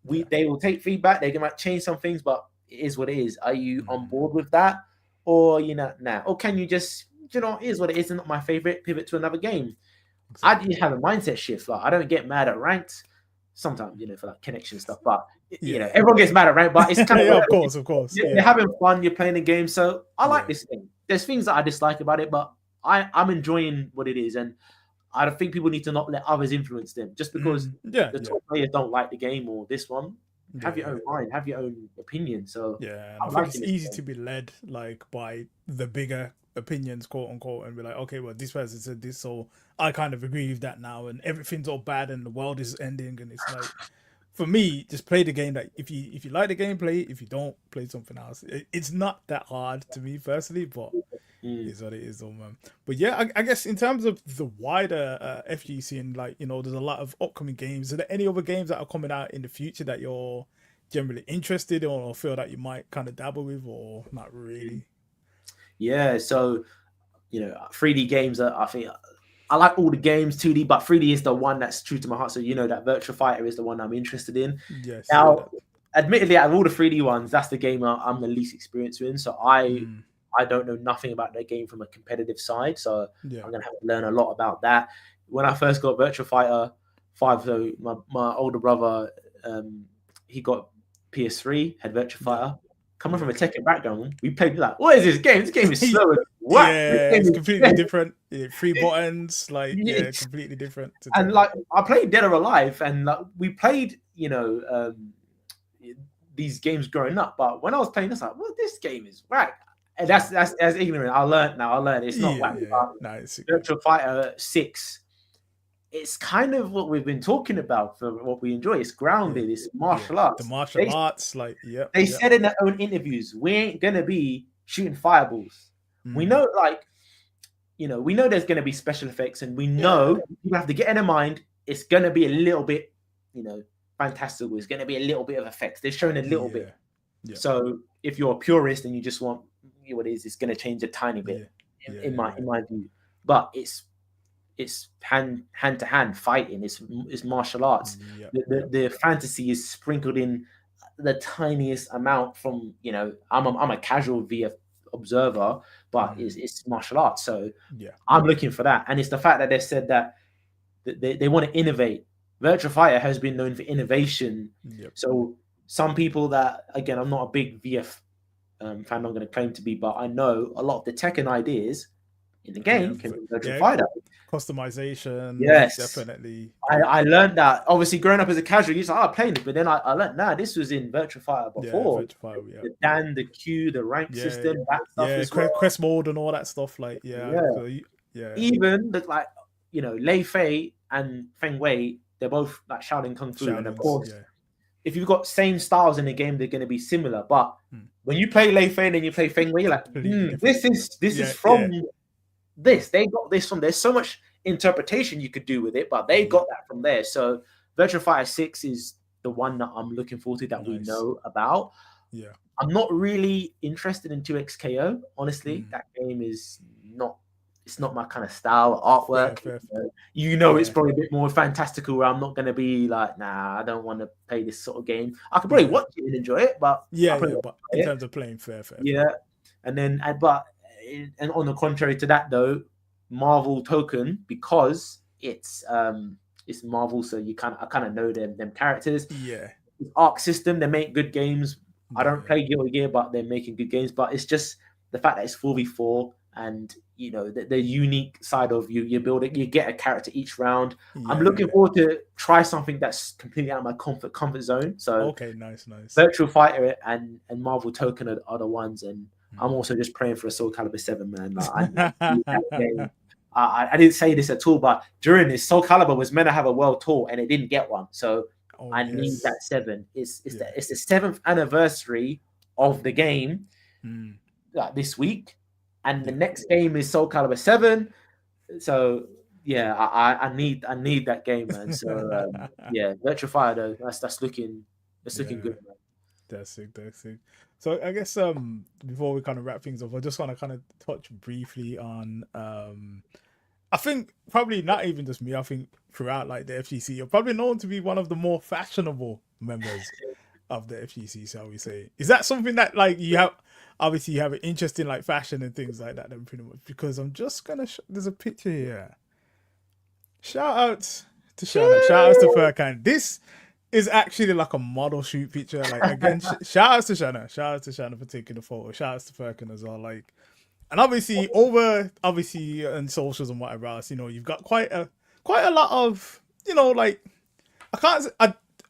They will take feedback. They might change some things, but it is what it is. Are you on board with that? Or, nah. Or can you just, it is what it is and not my favorite, pivot to another game? Exactly. I have a mindset shift. Like, I don't get mad at ranked sometimes, for like connection stuff, but everyone gets mad at ranked, but it's kind of of course. You're having fun, you're playing the game. So I like this thing. There's things that I dislike about it, but I'm enjoying what it is. And I think people need to not let others influence them just because the top players don't like the game or this one. Have your own mind, have your own opinion. So I think it's easy to be led like by the bigger opinions, quote unquote, and be like, okay, well, this person said this, so I kind of agree with that now, and everything's all bad and the world is ending. And it's like, for me, just play the game. That if you like the game, play it. If you don't, play something else. It's not that hard to me personally, but it's what it is, man. But I guess in terms of the wider FGC and like, there's a lot of upcoming games. Are there any other games that are coming out in the future that you're generally interested in or feel that you might kind of dabble with, or not really? Yeah, so 3D games I think I like all the games 2D, but 3D is the one that's true to my heart. So that Virtua Fighter is the one I'm interested in. Yes. Now, admittedly, out of all the 3D ones, that's the game I'm the least experienced in. So I don't know nothing about that game from a competitive side. So I'm gonna have to learn a lot about that. When I first got Virtua Fighter 5, so my older brother, he got PS3, had Virtua Fighter. coming from a Tekken background, we played like, what is this game? This game is slow as what? Yeah, it's completely different. Yeah, 3 buttons, like It's- completely different. And Tekken. like I played Dead or Alive, and like we played, these games growing up. But when I was playing this, like, well, this game is whack. And that's ignorant. I learned it's not whack. No, it's Virtual Fighter 6. It's kind of what we've been talking about for what we enjoy. It's grounded. It's martial arts. The martial arts, like They said in their own interviews, we ain't gonna be shooting fireballs. We know, like, we know there's gonna be special effects, and we know you have to get in their mind. It's gonna be a little bit, fantastical. It's gonna be a little bit of effects. They're showing a little bit. Yeah. So if you're a purist and you just want what it is, it's gonna change a tiny bit in my view. But it's hand to hand fighting. It's martial arts. The fantasy is sprinkled in the tiniest amount from I'm a casual VF observer, but it's martial arts. So I'm looking for that, and it's the fact that they said that they want to innovate. Virtua Fighter has been known for innovation. So some people that, again, I'm not a big VF fan, I'm going to claim to be, but I know a lot of the Tekken ideas in the game can be Virtua Fighter. Customization, definitely. I learned that, obviously, growing up as a casual, you say, playing it, but then I learned, this was in Virtua Fighter before. Virtua Fighter, the Dan, the Q, the rank system, that stuff as well. Quest mode and all that stuff, like, Even, like, Lei Fei and Feng Wei, they're both like Shaolin Kung Fu, and of course, if you've got same styles in the game, they're going to be similar. But when you play Lei Fei and then you play Feng Wei, you're like, this is from this. They got this from. There's so much interpretation you could do with it, but they got that from there. So Virtua Fighter 6 is the one that I'm looking forward to, that we know about. I'm not really interested in 2XKO, honestly. That game is not. It's not my kind of style artwork. It's probably a bit more fantastical, where I'm not going to be like, nah, I don't want to play this sort of game. I could probably watch it and enjoy it, but but in terms of playing fair. And then, and on the contrary to that, though, Marvel Token, because it's Marvel, so I kind of know them characters. Arc system, they make good games. I don't play Guilty Gear, but they're making good games. But it's just the fact that it's 4v4, and the unique side of you build it, you get a character each round. I'm looking forward to try something that's completely out of my comfort zone. So nice. Virtual Fighter and Marvel Token are the ones, and I'm also just praying for a Soul Calibur 7, man. Like, I didn't say this at all, but during this, Soul Calibur was meant to have a world tour and it didn't get one. So I need that 7. It's the 7th anniversary of the game this week. And the next game is Soul Calibur 7. So I need that game, man. So Virtua Fighter, though, that's looking good, man. That's it. So I guess before we kind of wrap things up, I just want to kind of touch briefly on I think probably not even just me, I think throughout like the FGC, you're probably known to be one of the more fashionable members of the FGC, shall we say. Is that something that like you have? Obviously, you have an interest in like fashion and things like that, then pretty much. Because I'm just gonna. There's a picture here. Shout out to Shana. Shout out to Furkan. This is actually like a model shoot picture. Like again, shout out to Shana. Shout out to Shana for taking the photo. Shout out to Furkan as well. Like, and obviously on socials and whatever else, you've got quite a lot of like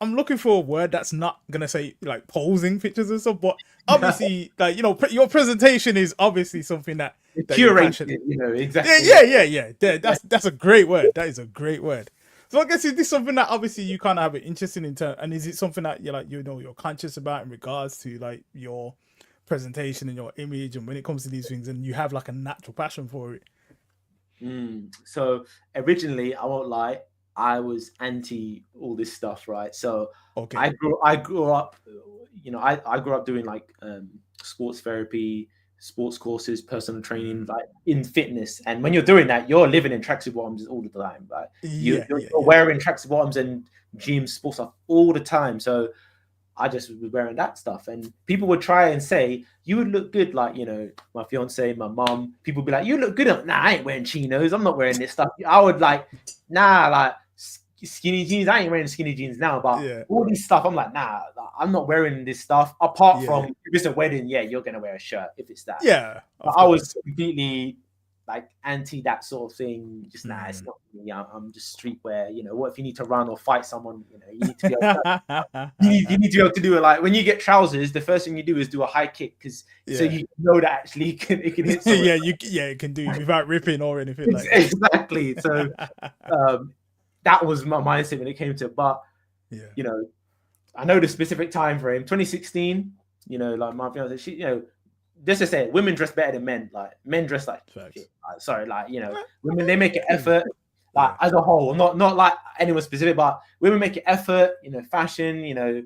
I'm looking for a word that's not gonna say like posing pictures and stuff, but obviously, like your presentation is obviously something that curated. Exactly. Yeah. That's a great word. That is a great word. So I guess is this something that obviously you kind of have an interest in turn, and is it something that you're like you're conscious about in regards to like your presentation and your image, and when it comes to these things, and you have like a natural passion for it? So originally, I won't lie, I was anti all this stuff, right? So I grew up, I grew up doing like sports therapy, sports courses, personal training, like in fitness. And when you're doing that, you're living in tracksuit bottoms all the time. Like you're wearing tracksuit bottoms and gym sports stuff all the time. So I just was wearing that stuff, and people would try and say you would look good, like my fiance, my mom. People would be like, "You look good." Nah, I ain't wearing chinos. I'm not wearing this stuff. I would like, nah, like skinny jeans. I ain't wearing skinny jeans now, but Yeah. all these stuff, I'm like, nah, I'm not wearing this stuff. Apart Yeah. from if it's a wedding, yeah, you're gonna wear a shirt if it's that. Yeah. But Of I course. was completely like anti that sort of thing. Just nah, it's not me. I'm just streetwear. You know, what if you need to run or fight someone? You know, you need to be able to, you need to be able to do it. Like when you get trousers, the first thing you do is do a high kick because so you know that actually it can hit someone. it can do without ripping or anything like that. Exactly. So that was my mindset when it came to it. But you know, I know the specific time frame, 2016. You know, like my fiance, she, you know, just to say, women dress better than men. Like men dress like shit. Sorry, like you know, women they make an effort. Like as a whole, not like anyone specific, but women make an effort. You know, fashion. You know,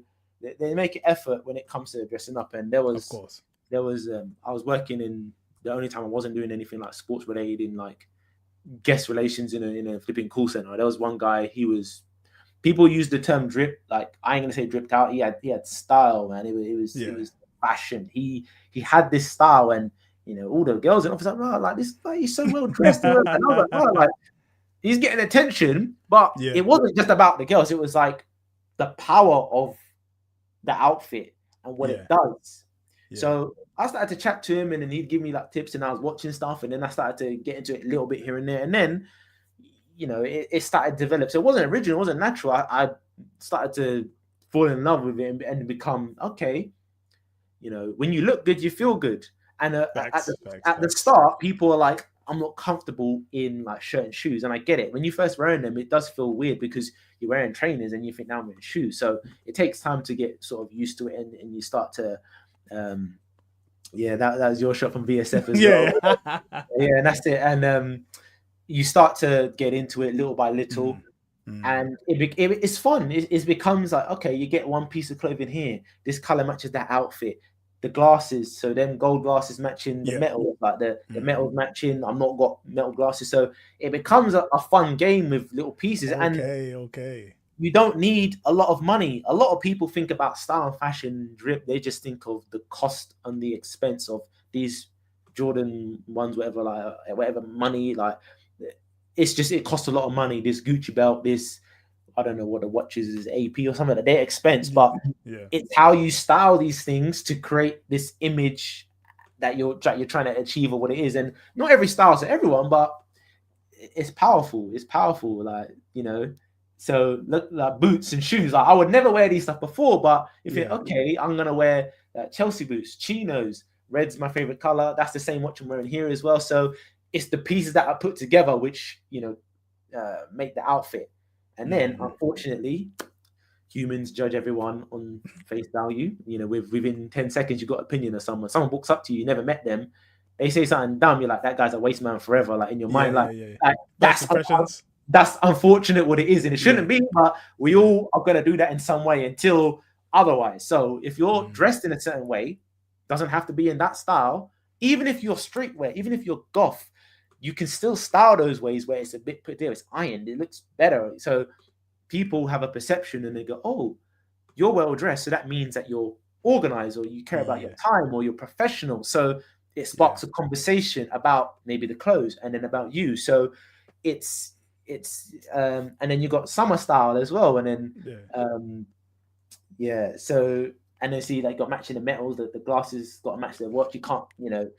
they make an effort when it comes to dressing up. And there was, I was working in the only time I wasn't doing anything like sports related in like guest relations in a flipping call center. There was one guy. People use the term drip. Like I ain't gonna say dripped out. He had style, man. It was fashion. He had this style, and you know all the girls and I was like, oh, like this, like he's so well dressed. And I was like, oh, like he's getting attention. But it wasn't just about the girls. It was like the power of the outfit and what it does. So I started to chat to him, and then he'd give me like tips, and I was watching stuff, and then I started to get into it a little bit here and there, and then you know it started to develop. So it wasn't original, it wasn't natural. I started to fall in love with it and become okay. You know, when you look good, you feel good. And at the start, people are like, I'm not comfortable in like shirt and shoes, and I get it. When you first wearing them, it does feel weird because you're wearing trainers and you think now I'm wearing shoes. So it takes time to get sort of used to it, and you start to that was your shot from VSF as well. And that's it. And you start to get into it little by little, and it's fun. It becomes like, okay, you get one piece of clothing here, this color matches that outfit, the glasses, so them gold glasses matching the metal, like the metal matching. I'm not got metal glasses, so it becomes a fun game with little pieces. And you don't need a lot of money. A lot of people think about style and fashion drip. They just think of the cost and the expense of these Jordan ones, whatever money. Like it costs a lot of money. This Gucci belt, this I don't know what the watches is, AP or something like that. They're expense, but it's how you style these things to create this image that you're trying to achieve or what it is. And not every style is for everyone, but it's powerful. It's powerful, like you know. So look, like boots and shoes. Like I would never wear these stuff before, but if you're okay, I'm gonna wear Chelsea boots, chinos. Red's my favorite color. That's the same watch I'm wearing here as well. So it's the pieces that I put together which make the outfit. And then unfortunately, humans judge everyone on face value. You know, within 10 seconds, you've got an opinion of someone. Someone walks up to you, you never met them. They say something dumb, you're like, that guy's a waste man forever. Like in your mind, that's unfortunate what it is, and it shouldn't be, but we all are going to do that in some way until otherwise. So if you're dressed in a certain way, doesn't have to be in that style. Even if you're streetwear, even if you're goth, you can still style those ways where it's a bit put there, it's ironed, it looks better. So people have a perception and they go, oh, you're well dressed, so that means that you're organized or you care about your time or you're professional. So it sparks a conversation about maybe the clothes and then about you. So it's and then you got summer style as well, and then so and then see like got matching the metals, the glasses got to match their watch. You can't,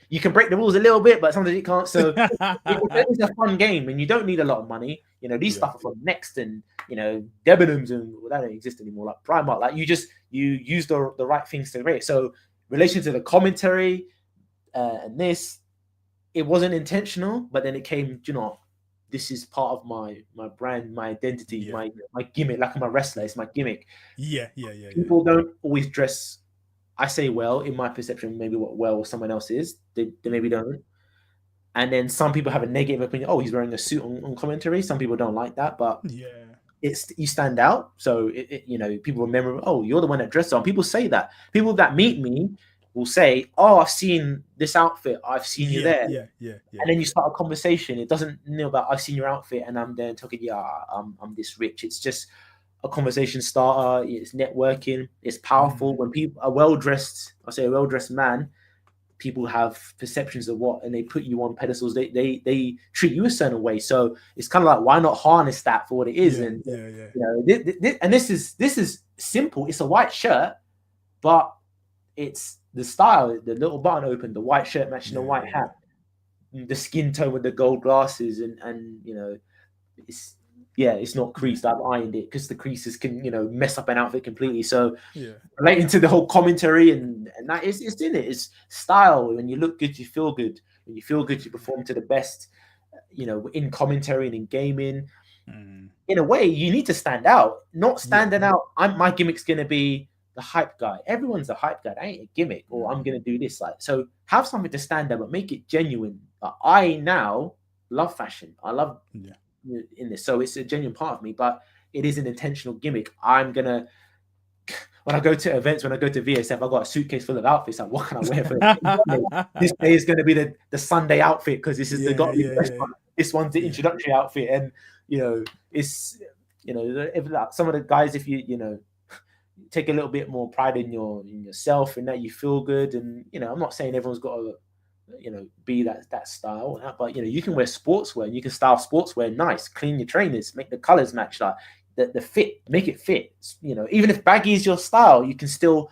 you can break the rules a little bit, but sometimes you can't. So it's a fun game, and you don't need a lot of money. These stuff are from Next and Debenhams, and that don't exist anymore. Like Primark, like you use the right things to rate. So relation to the commentary and this, it wasn't intentional, but then it came. This is part of my brand, my identity, my gimmick. Like I'm a wrestler, it's my gimmick. People don't always dress, I say well, in my perception, maybe what well someone else is. They maybe don't. And then some people have a negative opinion. Oh, he's wearing a suit on commentary. Some people don't like that, but it's you stand out. So people remember. Oh, you're the one that dressed on. People say that. People that meet me will say, oh, I've seen this outfit. I've seen you there. And then you start a conversation. It doesn't about I've seen your outfit and I'm there talking, I'm this rich. It's just a conversation starter. It's networking. It's powerful. When people are well-dressed, I say a well-dressed man, people have perceptions of what, and they put you on pedestals. They treat you a certain way. So it's kind of like, why not harness that for what it is? And you know, and this is simple. It's a white shirt, but it's the style, the little button open, the white shirt matching the white hat, the skin tone with the gold glasses, and you know, it's not creased. I've ironed it because the creases can, you know, mess up an outfit completely. So relating to the whole commentary and that is, it's in it. It's style. When you look good, you feel good. When you feel good, you perform to the best. You know, in commentary and in gaming. In a way, you need to stand out. Not standing out. My gimmick's gonna be the hype guy. Everyone's a hype guy. That ain't a gimmick. Or I'm gonna do this. Like, so have something to stand out, but make it genuine. I now love fashion. I love in this, so it's a genuine part of me, but it is an intentional gimmick. I'm gonna, when I go to events, when I go to VSF, I've got a suitcase full of outfits. Like, what can I wear for this day? Is going to be the Sunday outfit because this is this one's the introductory outfit, and you know, it's, you know, if like, some of the guys, if you know, take a little bit more pride in yourself and that you feel good, and you know, I'm not saying everyone's got to, you know, be that style, but you know, you can wear sportswear and you can style sportswear nice, clean your trainers, make the colors match, like the fit, make it fit. You know, even if baggy is your style, you can still,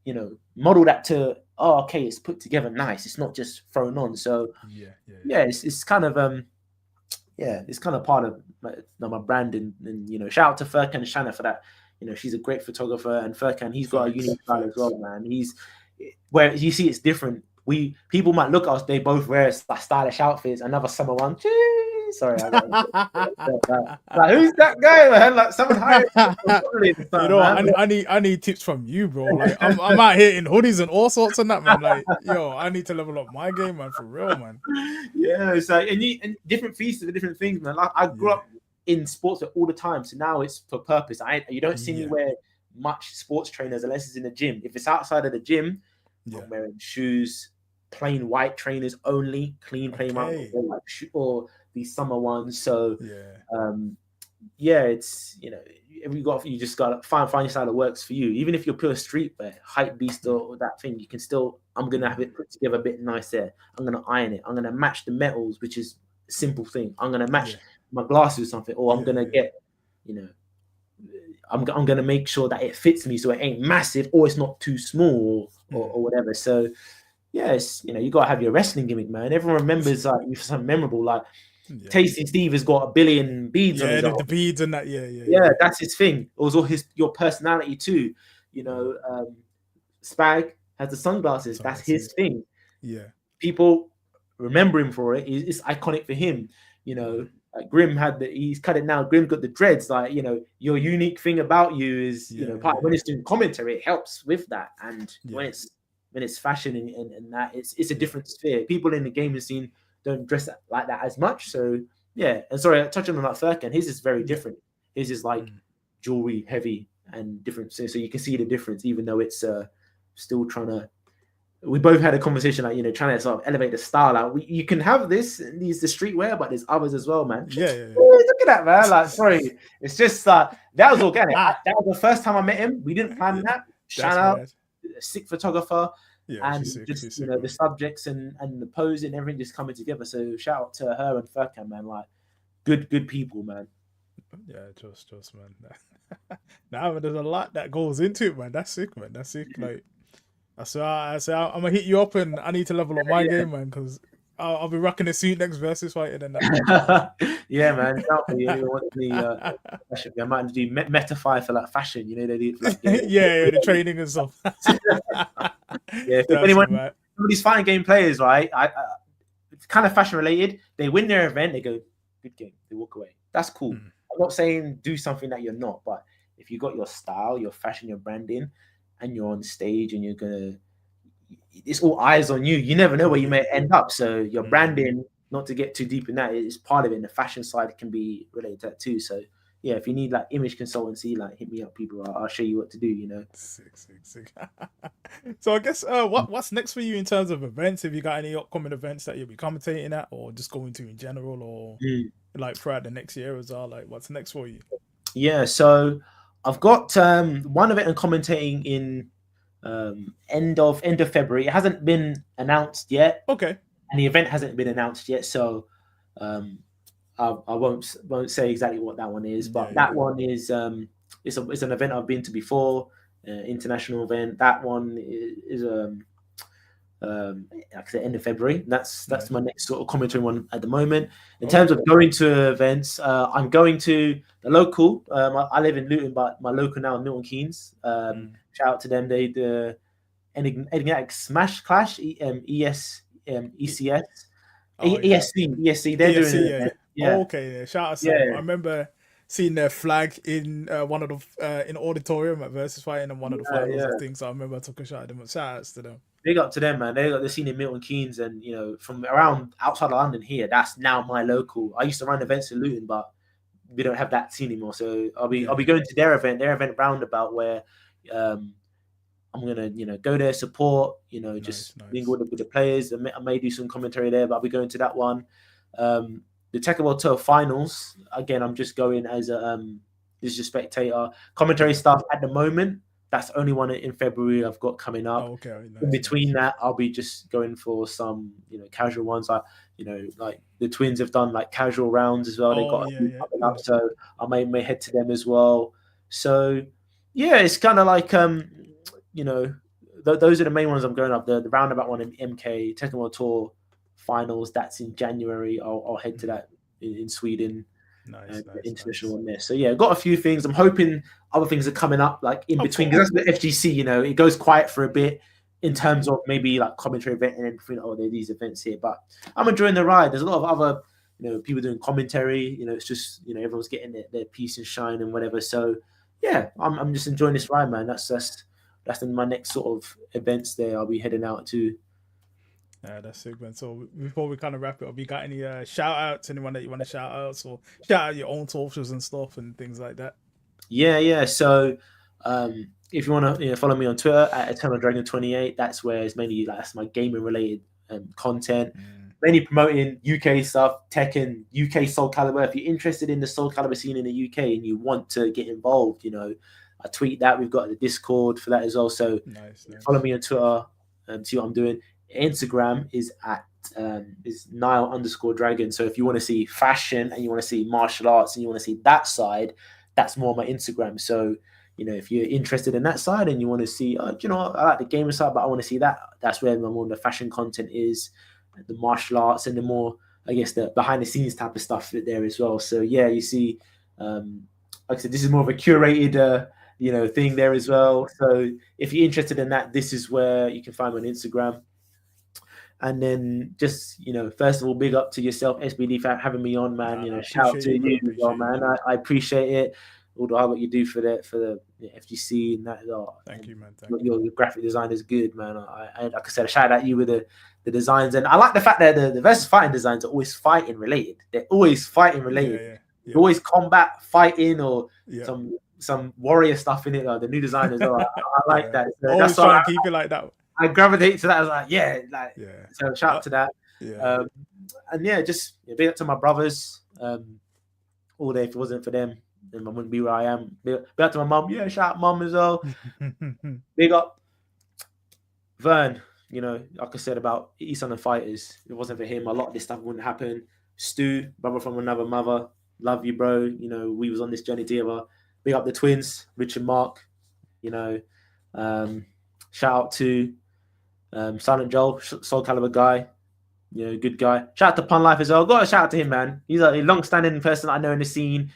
you know, model that to, oh, okay, it's put together nice, it's not just thrown on. So it's kind of it's kind of part of my brand, and you know, shout out to Furkan and Shanna for that. You know, she's a great photographer, and Furkan, he's got a unique style as well, man. He's, where you see it's different. People might look at us, they both wear stylish outfits. Another summer one. Sorry, like, who's that guy, man? Like, someone hired you know, I need tips from you, bro. Like, I'm out here in hoodies and all sorts of that, man. Like, yo, I need to level up my game, man, for real, man. Yeah, it's like, and different feasts for different things, man. Like, I grew up in sports all the time, so now it's for purpose. You don't see me wear much sports trainers unless it's in the gym. If it's outside of the gym, I'm wearing shoes, plain white trainers only, clean plain white, or these summer ones. So it's, you know, you just gotta find your style that works for you. Even if you're pure streetwear, hype beast or that thing, you can still, I'm gonna have it put together a bit nice there. I'm gonna iron it. I'm gonna match the metals, which is a simple thing. I'm gonna match my glasses or something, or I'm gonna get, you know, I'm gonna make sure that it fits me, so it ain't massive or it's not too small or whatever. So it's, you know, you gotta have your wrestling gimmick, man. Everyone remembers like you for something memorable, like Tasty Steve has got 1 billion beads on his arm. The beads and that, that's his thing. It was all your personality too. You know, Spag has the sunglasses. That's his thing. Yeah, people remember him for it. It's iconic for him. You know, like Grim he's cut it now. Grim got the dreads. Like, you know, your unique thing about you is, you know, when it's doing commentary, it helps with that. And when it's fashion and that, it's a different sphere. People in the gaming scene don't dress like that as much. So and sorry, touching on that Furkan, his is very different. His is like jewelry heavy and different. So you can see the difference, even though it's still trying to. We both had a conversation, like, you know, trying to sort of elevate the style out. You can have this, these the streetwear, but there's others as well, man. Look at that, man. Like, sorry, it's just that was organic. That was the first time I met him. We didn't plan that. Shout out, sick photographer. And just you know, the subjects and the pose and everything just coming together. So shout out to her and Furkan, man. Like, good people, man. Yeah, just man. Nah, but there's a lot that goes into it, man. That's sick, man. That's sick. Like, I say I'm gonna hit you up, and I need to level up my game, man, because I'll be rocking a suit next versus fighting and that. Yeah, man. I might do Metafy for like fashion. You know, they do like, the training and stuff. If anyone, some of these fighting game players, right? It's kind of fashion related. They win their event, they go, good game, they walk away. That's cool. I'm not saying do something that you're not, but if you got your style, your fashion, your branding, and you're on stage and you're gonna, it's all eyes on you. You never know where you may end up. So your branding, not to get too deep in that, is part of it. And the fashion side can be related to that too. So yeah, if you need like image consultancy, like hit me up, people. I'll show you what to do. You know. Sick. So I guess what's next for you in terms of events? Have you got any upcoming events that you'll be commentating at, or just going to in general, or like throughout the next year as well? Like, what's next for you? Yeah, so I've got one event I'm commentating in end of February. It hasn't been announced yet, Okay. and the event hasn't been announced yet. So um, I won't say exactly what that one is, but Yeah. that one is it's an event I've been to before, international event. That one is like I said, end of February. That's Nice. my next sort of commentary one at the moment. In Okay. terms of going to events, I'm going to the local. I live in Luton, but my local now is Milton Keynes. Shout out to them. They the Enigmatic Smash Clash, ECS, Oh yeah. ESC. They're doing ESC, an yeah. event. Yeah, Okay, yeah. Shout out Sam. I yeah, remember seeing their flag in one of the in auditorium at Versus Fighting and one of the finals yeah. of things. So I remember I took a shot at them. But shout outs to them. Big up to them, man. They got the scene in Milton Keynes, and from around outside of London here, that's now my local. I used to run events in Luton, but we don't have that scene anymore. So I'll be Yeah. going to their event roundabout where um, I'm gonna go there, support, Nice, just nice. mingle with the players. I may do some commentary there, but I'll be going to that one. The Tekken World Tour finals again. I'm just going as a this is a spectator commentary Yeah. stuff at the moment. That's the only one in February I've got coming up. Oh, okay, In nice, between nice. that, I'll be just going for some casual ones. Like like the Twins have done like casual rounds as well. They Oh got a yeah, few yeah. coming up, so I may head to them as well. So yeah, it's kind of like those are the main ones I'm going up. The roundabout one in MK Tekken World Tour finals. That's in January. I'll head to that in Sweden. Nice, The nice, international nice. one there. So yeah, got a few things. I'm hoping other things are coming up like in Of between. course. Because that's the FGC. It goes quiet for a bit in Mm. terms of maybe like commentary event and everything. Oh, there are these events here, but I'm enjoying the ride. There's a lot of other people doing commentary. It's just everyone's getting their piece and shine and whatever. So yeah, I'm just enjoying this ride, man. That's in my next sort of events there. I'll be heading out to. Yeah, that's sick, man. So before we kind of wrap it up, you got any shout outs? Anyone that you want to shout out? Or shout out your own socials and stuff and things like that. Yeah. So if you want to follow me on Twitter at Eternal Dragon 28, that's where it's mainly like that's my gaming related content. Mm. Mainly promoting UK stuff, Tekken, UK Soul Calibur. If you're interested in the Soul Calibur scene in the UK and you want to get involved, I tweet that. We've got the Discord for that as well. So Nice, follow nice. me on Twitter and see what I'm doing. Instagram is at is Nile_Dragon. So if you want to see fashion and you want to see martial arts and you want to see that side, that's more my Instagram. So if you're interested in that side and you want to see, I like the gamer side, but I want to see that. That's where more the fashion content is, the martial arts, and the more I guess the behind the scenes type of stuff there as well. So yeah, you see, like I said, this is more of a curated thing there as well. So if you're interested in that, this is where you can find me on Instagram. And then just, first of all, big up to yourself, SBD, for having me on, man. Nah, I Shout out appreciate to you, man. I you as well, appreciate you. man. I appreciate it. All the hard work you do for the FGC and that. Thank And you, man. Thank you. your graphic design is good, man. I like I said, I shout out you with the designs. And I like the fact that the versus fighting designs are always fighting related. They're always fighting Yeah, related. yeah, yeah, Always combat, fighting, or yeah. some warrior stuff in it. Like the new design as well. I like Yeah. that. So Always that's try why and keep it like that. I gravitate to that. I was like, yeah, Yeah. so shout out to that. Yeah. And yeah, just big up to my brothers. All day, if it wasn't for them, then I wouldn't be where I am. Big up to my mum. Yeah, shout out mum as well. Big up Vern. Like I said about East London Fighters, if it wasn't for him, a lot of this stuff wouldn't happen. Stu, brother from another mother, love you, bro. We was on this journey together. Big up the twins, Rich and Mark. Shout out to Silent Joel, Soul Calibur guy. Good guy. Shout out to Pun Life as well. Got a shout out to him, man. He's a long-standing person I know in the scene.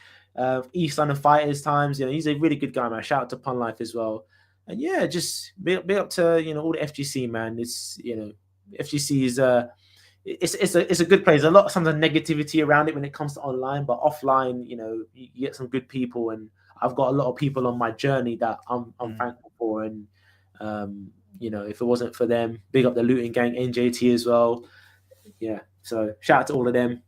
East London Fighters times. He's a really good guy, man. Shout out to Pun Life as well. And yeah, just big up to all the FGC, man. It's FGC is it's a good place. There's a lot sometimes negativity around it when it comes to online, but offline, you get some good people, and I've got a lot of people on my journey that I'm thankful for. And if it wasn't for them, big up the Looting Gang, NJT as well. Yeah, so shout out to all of them.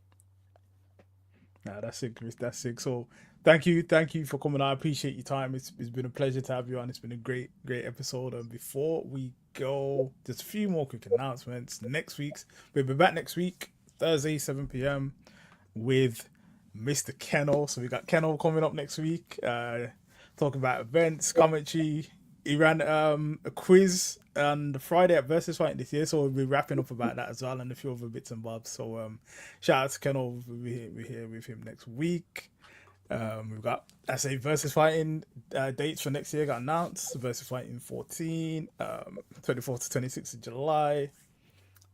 Nah, that's it, Chris. That's it. So thank you for coming on. I appreciate your time. It's been a pleasure to have you on. It's been a great episode. And before we go, just a few more quick announcements. We'll be back next week, Thursday, 7 p.m. with Mr. Kennel. So we got Kennel coming up next week, talking about events, commentary, he ran a quiz on the Friday at Versus Fighting this year, so we'll be wrapping up about that as well and a few other bits and bobs. So shout out to Kennel. We're here with him next week. We've got, I say, Versus Fighting dates for next year got announced. Versus Fighting 14, 24th to 26th of July.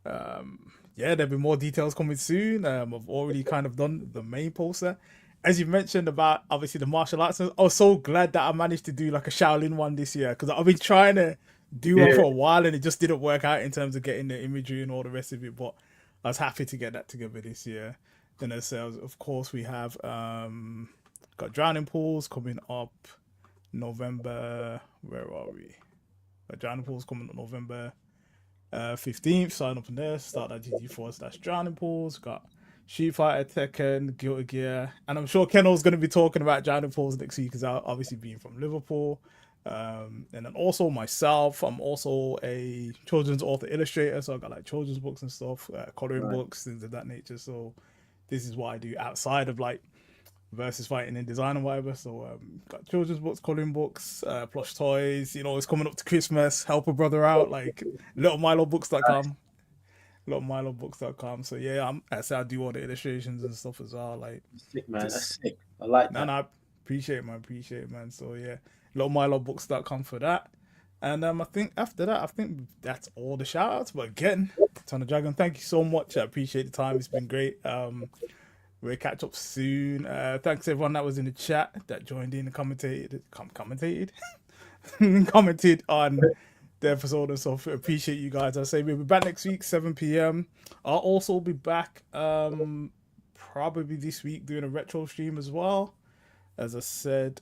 Yeah, there'll be more details coming soon. I've already kind of done the main poster. As you mentioned about obviously the martial arts, I was so glad that I managed to do like a Shaolin one this year because I've been trying to do one for a while and it just didn't work out in terms of getting the imagery and all the rest of it. But I was happy to get that together this year. Then as of course we have got Drowning Pools coming up November. Where are we? Got Drowning Pools coming up November 15th. Sign up in there. Start at GG4/Drowning Pools. Got Street Fighter, Tekken, Guilty Gear, and I'm sure Kennel's going to be talking about Drowning Pools next week because I'll obviously being from Liverpool. And then also myself, I'm also a children's author illustrator, so I got like children's books and stuff, coloring books, things of that nature. So this is what I do outside of like Versus Fighting and design and whatever. So got children's books, coloring books, plush toys. You know, it's coming up to Christmas. Help a brother out, like littlemiloBooks.com. littlemiloBooks.com. So yeah, I do all the illustrations and stuff as well. Like sick, man. That's sick. I like that. No, I appreciate it, man. So yeah, littlemiloBooks.com for that. And I think after that, that's all the shout outs. But again, Ton of Dragon, thank you so much. I appreciate the time. It's been great. We'll catch up soon. Thanks everyone that was in the chat that joined in and commented on the episode and stuff. Appreciate you guys. I say we'll be back next week, 7 p.m. I'll also be back probably this week doing a retro stream as well. As I said,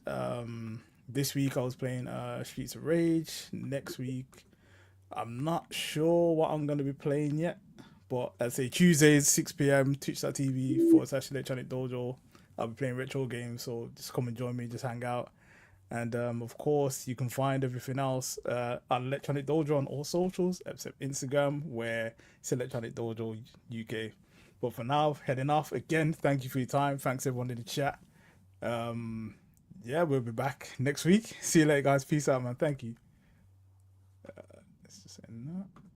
this week I was playing Streets of Rage. Next week, I'm not sure what I'm going to be playing yet. But I'd say Tuesdays, 6 p.m, twitch.tv/Electronic Dojo. I'll be playing retro games, so just come and join me, just hang out. And of course, you can find everything else on Electronic Dojo on all socials, except Instagram, where it's Electronic Dojo UK. But for now, heading off. Again, thank you for your time. Thanks everyone in the chat. Yeah, we'll be back next week. See you later, guys. Peace out, man. Thank you. Let's just end that.